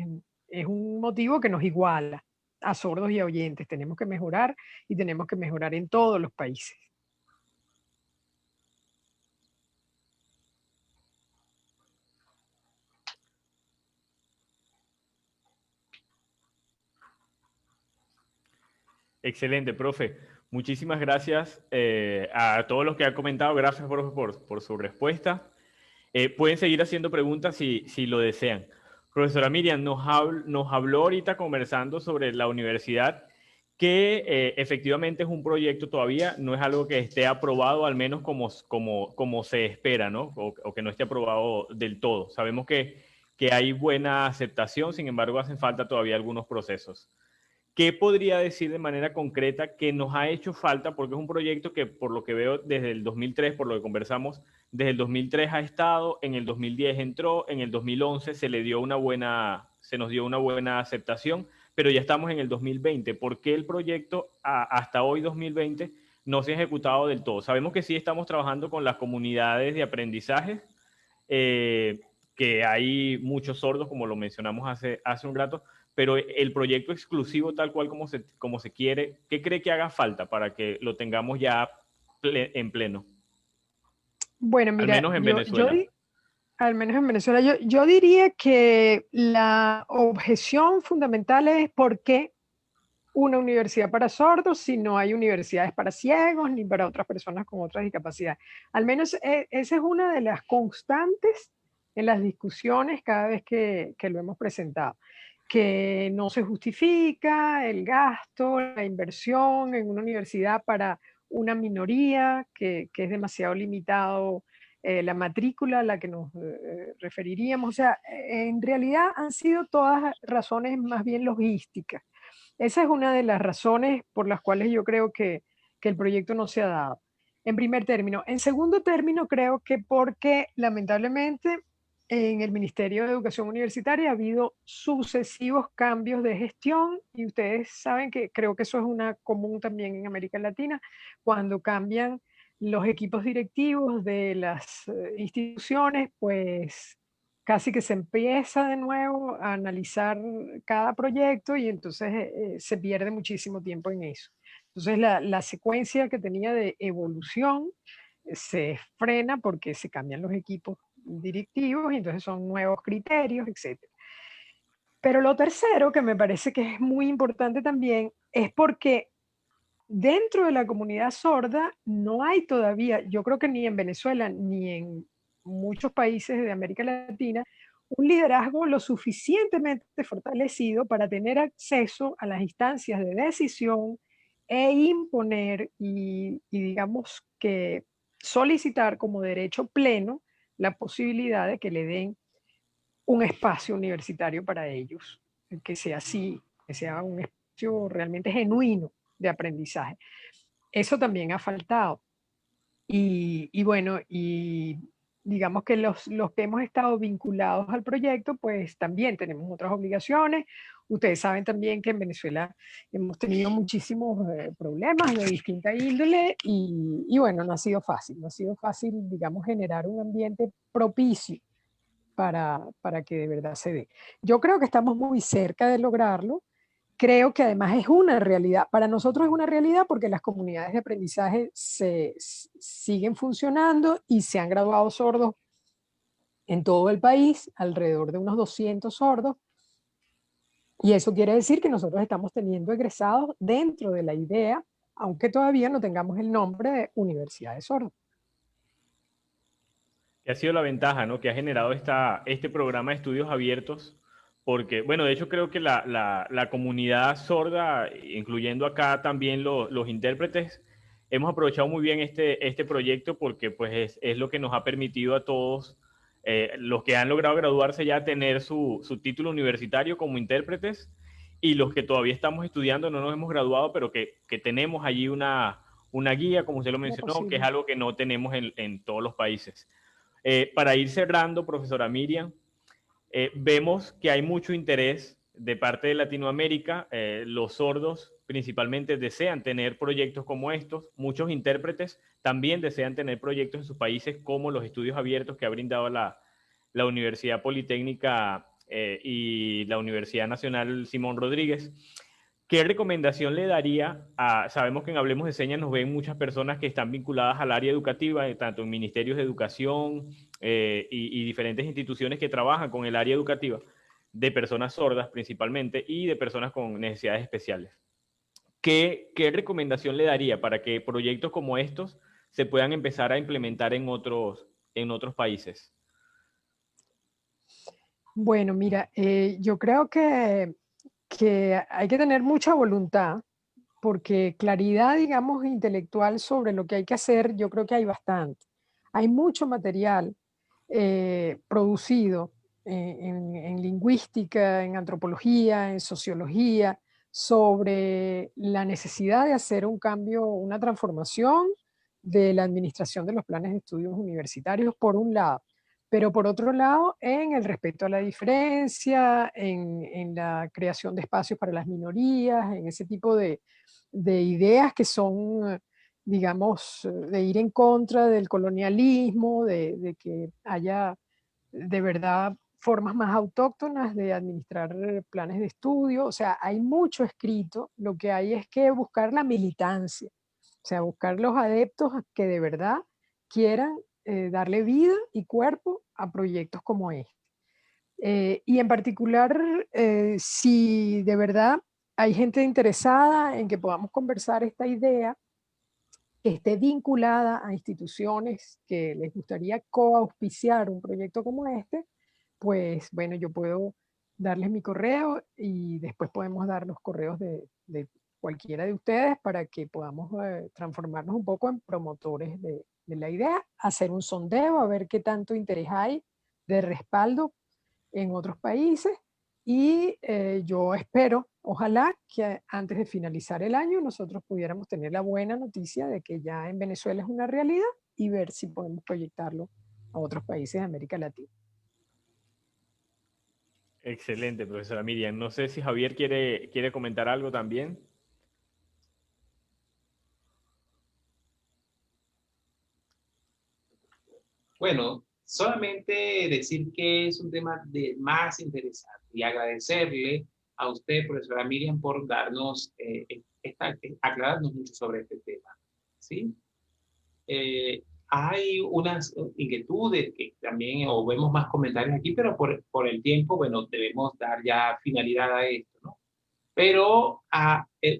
es un motivo que nos iguala a sordos y a oyentes. Tenemos que mejorar y tenemos que mejorar en todos los países. Excelente, profe. Muchísimas gracias a todos los que han comentado. Gracias, profe, por su respuesta. Pueden seguir haciendo preguntas si lo desean. Profesora Miriam, nos habló ahorita conversando sobre la universidad, que efectivamente es un proyecto todavía, no es algo que esté aprobado, al menos como se espera, ¿no? O que no esté aprobado del todo. Sabemos que hay buena aceptación, sin embargo, hacen falta todavía algunos procesos. ¿Qué podría decir de manera concreta que nos ha hecho falta? Porque es un proyecto que, por lo que veo, desde el 2003, por lo que conversamos, desde el 2003 ha estado, en el 2010 entró, en el 2011 se nos dio una buena aceptación, pero ya estamos en el 2020. ¿Por qué el proyecto hasta hoy, 2020, no se ha ejecutado del todo? Sabemos que sí estamos trabajando con las comunidades de aprendizaje, que hay muchos sordos, como lo mencionamos hace un rato, pero el proyecto exclusivo tal cual como se quiere, ¿qué cree que haga falta para que lo tengamos ya en pleno? Bueno, Al mira, menos en Venezuela. al menos en Venezuela, yo diría que la objeción fundamental es por qué una universidad para sordos si no hay universidades para ciegos ni para otras personas con otras discapacidades. Al menos esa es una de las constantes en las discusiones cada vez que lo hemos presentado, que no se justifica el gasto, la inversión en una universidad para una minoría, que es demasiado limitado la matrícula a la que nos referiríamos. O sea, en realidad han sido todas razones más bien logísticas. Esa es una de las razones por las cuales yo creo que el proyecto no se ha dado. En primer término. En segundo término, creo que porque lamentablemente en el Ministerio de Educación Universitaria ha habido sucesivos cambios de gestión y ustedes saben que creo que eso es una común también en América Latina, cuando cambian los equipos directivos de las instituciones, pues casi que se empieza de nuevo a analizar cada proyecto y entonces se pierde muchísimo tiempo en eso. Entonces la secuencia que tenía de evolución se frena porque se cambian los equipos directivos y entonces son nuevos criterios, etcétera. Pero lo tercero, que me parece que es muy importante también, es porque dentro de la comunidad sorda no hay todavía, yo creo que ni en Venezuela ni en muchos países de América Latina, un liderazgo lo suficientemente fortalecido para tener acceso a las instancias de decisión e imponer y digamos que solicitar como derecho pleno la posibilidad de que le den un espacio universitario para ellos, que sea así, que sea un espacio realmente genuino de aprendizaje. Eso también ha faltado. Y bueno, y digamos que los que hemos estado vinculados al proyecto, pues también tenemos otras obligaciones. Ustedes saben también que en Venezuela hemos tenido muchísimos problemas de distinta índole y bueno, no ha sido fácil, digamos, generar un ambiente propicio para que de verdad se dé. Yo creo que estamos muy cerca de lograrlo. Creo que además es una realidad. Para nosotros es una realidad porque las comunidades de aprendizaje siguen funcionando y se han graduado sordos en todo el país, alrededor de unos 200 sordos. Y eso quiere decir que nosotros estamos teniendo egresados dentro de la idea, aunque todavía no tengamos el nombre de Universidad de Sordos. Que ha sido la ventaja, ¿no? Que ha generado este programa de estudios abiertos, porque, bueno, de hecho creo que la comunidad sorda, incluyendo acá también los intérpretes, hemos aprovechado muy bien este proyecto porque pues es lo que nos ha permitido a todos, los que han logrado graduarse ya, tener su título universitario como intérpretes, y los que todavía estamos estudiando, no nos hemos graduado, pero que tenemos allí una guía, como usted lo ¿Cómo mencionó, que es posible? algo que no tenemos en todos los países. Para ir cerrando, profesora Miriam, vemos que hay mucho interés de parte de Latinoamérica. Los sordos principalmente desean tener proyectos como estos. Muchos intérpretes también desean tener proyectos en sus países, como los estudios abiertos que ha brindado la Universidad Politécnica y la Universidad Nacional Simón Rodríguez. ¿Qué recomendación le daría sabemos que en Hablemos de Señas nos ven muchas personas que están vinculadas al área educativa, tanto en ministerios de educación y diferentes instituciones que trabajan con el área educativa, de personas sordas principalmente y de personas con necesidades especiales? ¿Qué recomendación le daría para que proyectos como estos se puedan empezar a implementar en otros países? Bueno, mira, yo creo que hay que tener mucha voluntad porque claridad, digamos, intelectual sobre lo que hay que hacer, yo creo que hay bastante. Hay mucho material producido en lingüística, en antropología, en sociología, sobre la necesidad de hacer un cambio, una transformación de la administración de los planes de estudios universitarios, por un lado, pero por otro lado, en el respeto a la diferencia, en la creación de espacios para las minorías, en ese tipo de ideas que son, digamos, de ir en contra del colonialismo, de que haya de verdad formas más autóctonas de administrar planes de estudio. O sea, hay mucho escrito, lo que hay es que buscar la militancia, o sea, buscar los adeptos que de verdad quieran darle vida y cuerpo a proyectos como este. Y en particular, si de verdad hay gente interesada en que podamos conversar esta idea, que esté vinculada a instituciones que les gustaría coauspiciar un proyecto como este, pues bueno, yo puedo darles mi correo y después podemos dar los correos de cualquiera de ustedes para que podamos transformarnos un poco en promotores de la idea, hacer un sondeo, a ver qué tanto interés hay de respaldo en otros países y yo espero, ojalá que antes de finalizar el año nosotros pudiéramos tener la buena noticia de que ya en Venezuela es una realidad y ver si podemos proyectarlo a otros países de América Latina. Excelente, profesora Miriam. No sé si Javier quiere comentar algo también. Bueno, solamente decir que es un tema más interesante y agradecerle a usted, profesora Miriam, por darnos, aclararnos mucho sobre este tema. ¿Sí? Hay unas inquietudes que también, o vemos más comentarios aquí, pero por el tiempo, bueno, debemos dar ya finalidad a esto, ¿no? Pero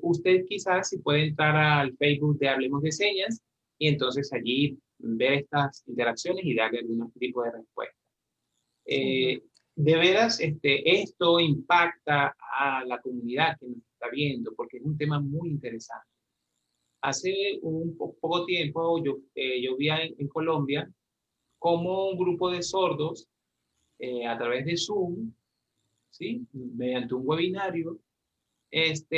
usted quizás si puede entrar al Facebook de Hablemos de Señas y entonces allí ver estas interacciones y darle algún tipo de respuesta. Ujú. De veras, esto impacta a la comunidad que nos está viendo porque es un tema muy interesante. Hace un poco tiempo yo vi en Colombia como un grupo de sordos a través de Zoom, ¿sí? Mediante un webinario,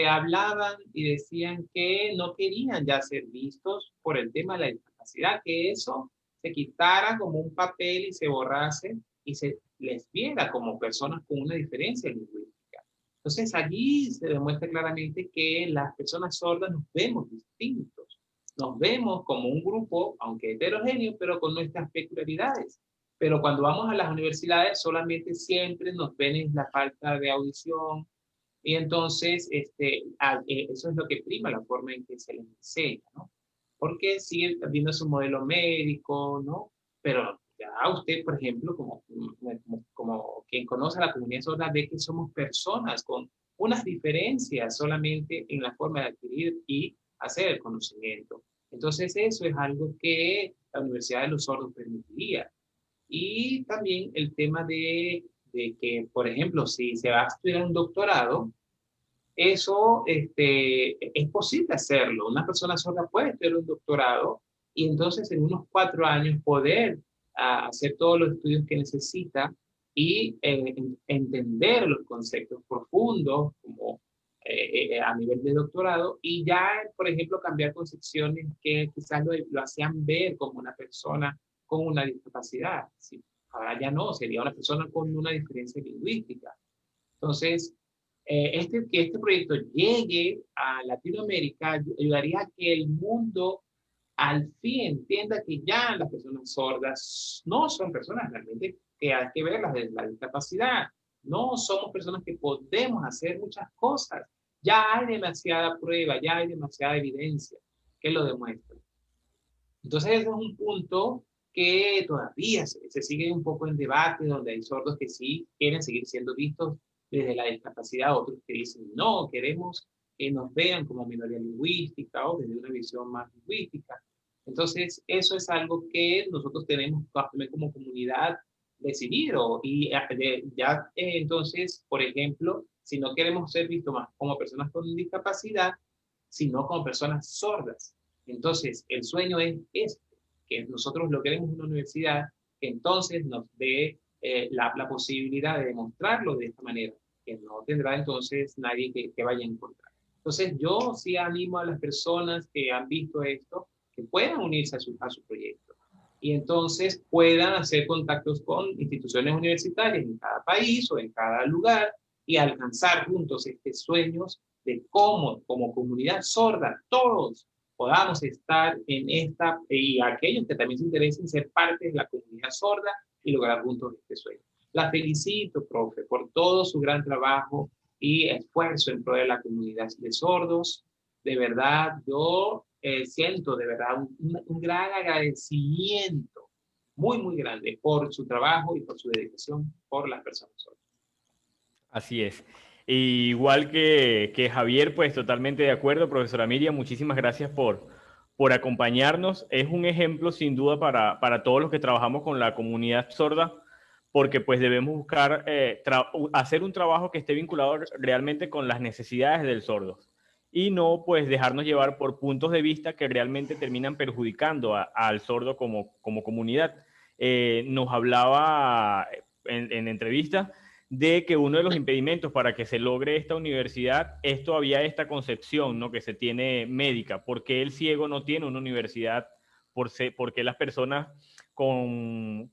hablaban y decían que no querían ya ser vistos por el tema de la discapacidad discapacidad, que eso se quitara como un papel y se borrase y se les viera como personas con una diferencia lingüística. Entonces allí se demuestra claramente que las personas sordas nos vemos distintos, nos vemos como un grupo, aunque heterogéneo, pero con nuestras peculiaridades. Pero cuando vamos a las universidades solamente siempre nos ven en la falta de audición, y entonces eso es lo que prima la forma en que se les enseña, ¿no? Porque sigue viendo su modelo médico, ¿no? Pero ya usted, por ejemplo, como quien conoce a la comunidad sorda, ve que somos personas con unas diferencias solamente en la forma de adquirir y hacer el conocimiento. Entonces eso es algo que la Universidad de los Sordos permitiría. Y también el tema de que, por ejemplo, si se va a estudiar un doctorado, eso es posible hacerlo. Una persona sorda puede estudiar un doctorado y entonces en unos 4 años poder hacer todos los estudios que necesita y entender los conceptos profundos como a nivel de doctorado y ya, por ejemplo, cambiar concepciones que quizás lo hacían ver como una persona con una discapacidad. ¿Sí? Ahora ya no, sería una persona con una diferencia lingüística. Entonces, que este proyecto llegue a Latinoamérica ayudaría a que el mundo al fin entienda que ya las personas sordas no son personas realmente que hay que verlas desde la discapacidad. No somos personas que podemos hacer muchas cosas. Ya hay demasiada prueba, ya hay demasiada evidencia que lo demuestra. Entonces, ese es un punto que todavía se sigue un poco en debate, donde hay sordos que sí quieren seguir siendo vistos desde la discapacidad, otros que dicen no, queremos que nos vean como minoría lingüística o desde una visión más lingüística. Entonces, eso es algo que nosotros tenemos también como comunidad decidir. Entonces, por ejemplo, si no queremos ser vistos más como personas con discapacidad, sino como personas sordas. Entonces, el sueño es este, que nosotros lo queremos en una universidad que entonces nos dé la posibilidad de demostrarlo de esta manera, que no tendrá entonces nadie que vaya en contra. Entonces, yo sí animo a las personas que han visto esto, que puedan unirse a su proyecto y entonces puedan hacer contactos con instituciones universitarias en cada país o en cada lugar y alcanzar juntos estos sueños de cómo, como comunidad sorda, todos podamos estar en esta, y aquellos que también se interesen ser parte de la comunidad sorda y lograr juntos este sueño. La felicito, profe, por todo su gran trabajo y esfuerzo en pro de la comunidad de sordos. De verdad, yo siento de verdad un gran agradecimiento, muy, muy grande, por su trabajo y por su dedicación por las personas sordas. Así es. Igual que Javier, pues totalmente de acuerdo, profesora Miriam, muchísimas gracias por acompañarnos. Es un ejemplo sin duda para todos los que trabajamos con la comunidad sorda, porque pues debemos buscar hacer un trabajo que esté vinculado realmente con las necesidades del sordo y no pues dejarnos llevar por puntos de vista que realmente terminan perjudicando al sordo como comunidad. Nos hablaba en entrevista de que uno de los impedimentos para que se logre esta universidad es todavía esta concepción, ¿no?, que se tiene médica. ¿Por qué el ciego no tiene una universidad? ¿Por qué las personas con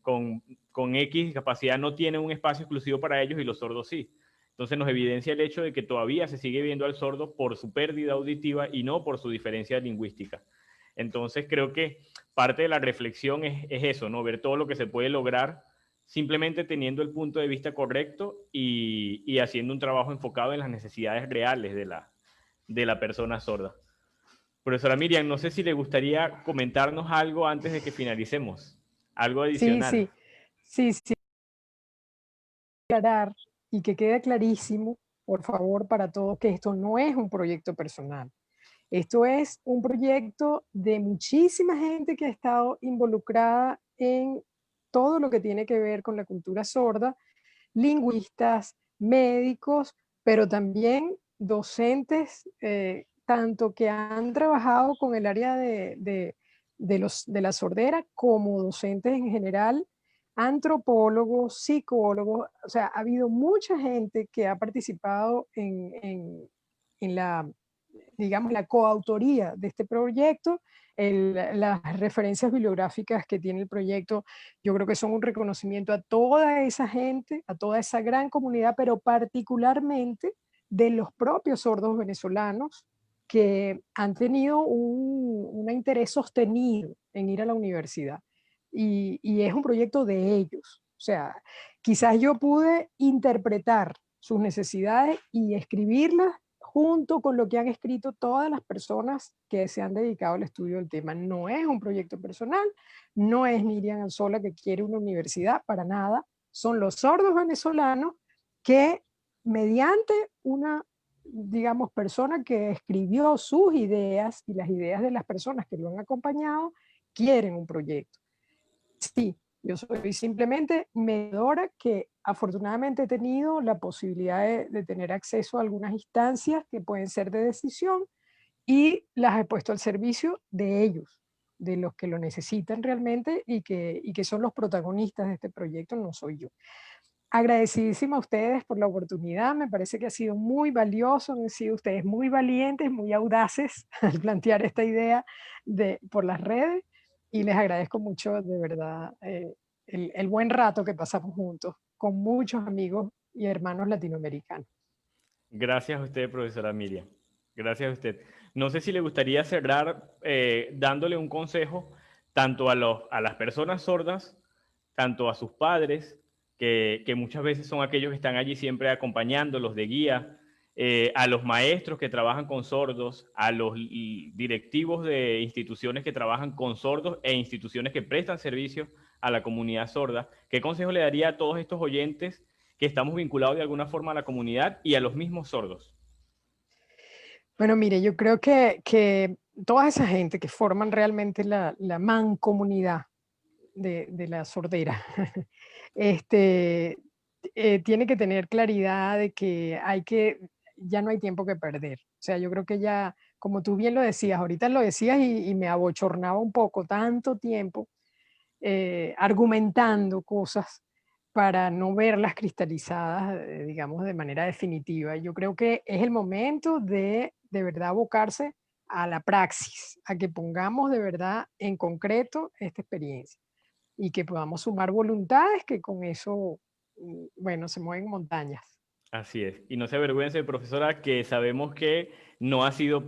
X discapacidad no tienen un espacio exclusivo para ellos y los sordos sí? Entonces nos evidencia el hecho de que todavía se sigue viendo al sordo por su pérdida auditiva y no por su diferencia lingüística. Entonces creo que parte de la reflexión es eso, ¿no? Ver todo lo que se puede lograr simplemente teniendo el punto de vista correcto y haciendo un trabajo enfocado en las necesidades reales de la persona sorda. Profesora Miriam, no sé si le gustaría comentarnos algo antes de que finalicemos, algo adicional. Sí. Aclarar y que quede clarísimo, por favor, para todos, que esto no es un proyecto personal. Esto es un proyecto de muchísima gente que ha estado involucrada en todo lo que tiene que ver con la cultura sorda, lingüistas, médicos, pero también docentes, tanto que han trabajado con el área de la sordera como docentes en general, antropólogos, psicólogos, o sea, ha habido mucha gente que ha participado en la digamos, la coautoría de este proyecto. Las referencias bibliográficas que tiene el proyecto, yo creo que son un reconocimiento a toda esa gente, a toda esa gran comunidad, pero particularmente de los propios sordos venezolanos que han tenido un interés sostenido en ir a la universidad. Y es un proyecto de ellos. O sea, quizás yo pude interpretar sus necesidades y escribirlas junto con lo que han escrito todas las personas que se han dedicado al estudio del tema. No es un proyecto personal, no es Miriam Anzola que quiere una universidad, para nada. Son los sordos venezolanos que mediante una, digamos, persona que escribió sus ideas y las ideas de las personas que lo han acompañado, quieren un proyecto. Sí, yo soy simplemente mediadora que afortunadamente he tenido la posibilidad de tener acceso a algunas instancias que pueden ser de decisión y las he puesto al servicio de ellos, de los que lo necesitan realmente y que son los protagonistas de este proyecto, no soy yo. Agradecidísima a ustedes por la oportunidad, me parece que ha sido muy valioso, han sido ustedes muy valientes, muy audaces al plantear esta idea por las redes y les agradezco mucho de verdad el buen rato que pasamos juntos con muchos amigos y hermanos latinoamericanos. Gracias a usted, profesora Miriam. Gracias a usted. No sé si le gustaría cerrar dándole un consejo tanto a las personas sordas, tanto a sus padres, que muchas veces son aquellos que están allí siempre acompañándolos de guía, a los maestros que trabajan con sordos, a los directivos de instituciones que trabajan con sordos e instituciones que prestan servicios a la comunidad sorda. ¿Qué consejo le daría a todos estos oyentes que estamos vinculados de alguna forma a la comunidad y a los mismos sordos? Bueno, mire, yo creo que toda esa gente que forman realmente la mancomunidad de la sordera, tiene que tener claridad de que ya no hay tiempo que perder. O sea, yo creo que ya, como tú bien lo decías, ahorita lo decías y me abochornaba un poco, tanto tiempo argumentando cosas para no verlas cristalizadas, digamos, de manera definitiva. Yo creo que es el momento de verdad abocarse a la praxis, a que pongamos de verdad en concreto esta experiencia y que podamos sumar voluntades que con eso, bueno, se mueven montañas. Así es. Y no se avergüence, profesora, que sabemos que no ha sido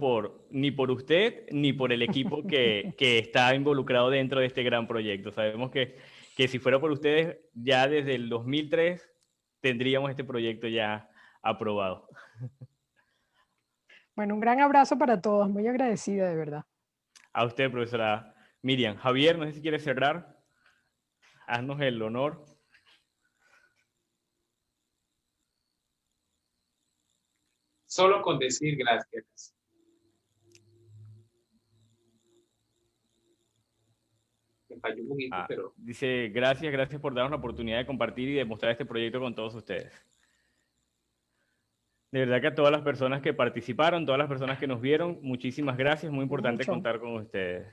ni por usted ni por el equipo que está involucrado dentro de este gran proyecto. Sabemos que si fuera por ustedes, ya desde el 2003 tendríamos este proyecto ya aprobado. Bueno, un gran abrazo para todos, muy agradecida de verdad. A usted, profesora Miriam. Javier, no sé si quiere cerrar. Haznos el honor. Solo con decir gracias. Me falló un poquito, pero... Dice, gracias por darnos la oportunidad de compartir y de mostrar este proyecto con todos ustedes. De verdad que a todas las personas que participaron, todas las personas que nos vieron, muchísimas gracias. Muy importante contar con ustedes.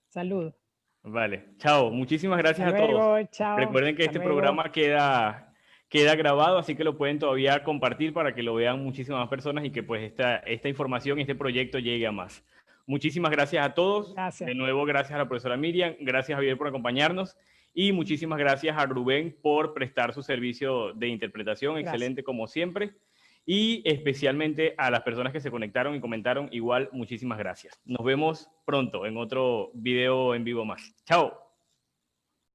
Salud. Vale, chao. Muchísimas gracias a todos. Chao. Recuerden que este programa queda grabado, así que lo pueden todavía compartir para que lo vean muchísimas más personas y que pues esta información, este proyecto llegue a más. Muchísimas gracias a todos. Gracias. De nuevo, gracias a la profesora Miriam. Gracias, Javier, por acompañarnos. Y muchísimas gracias a Rubén por prestar su servicio de interpretación. Gracias. Excelente como siempre. Y especialmente a las personas que se conectaron y comentaron, igual, muchísimas gracias. Nos vemos pronto en otro video en vivo más. Chao.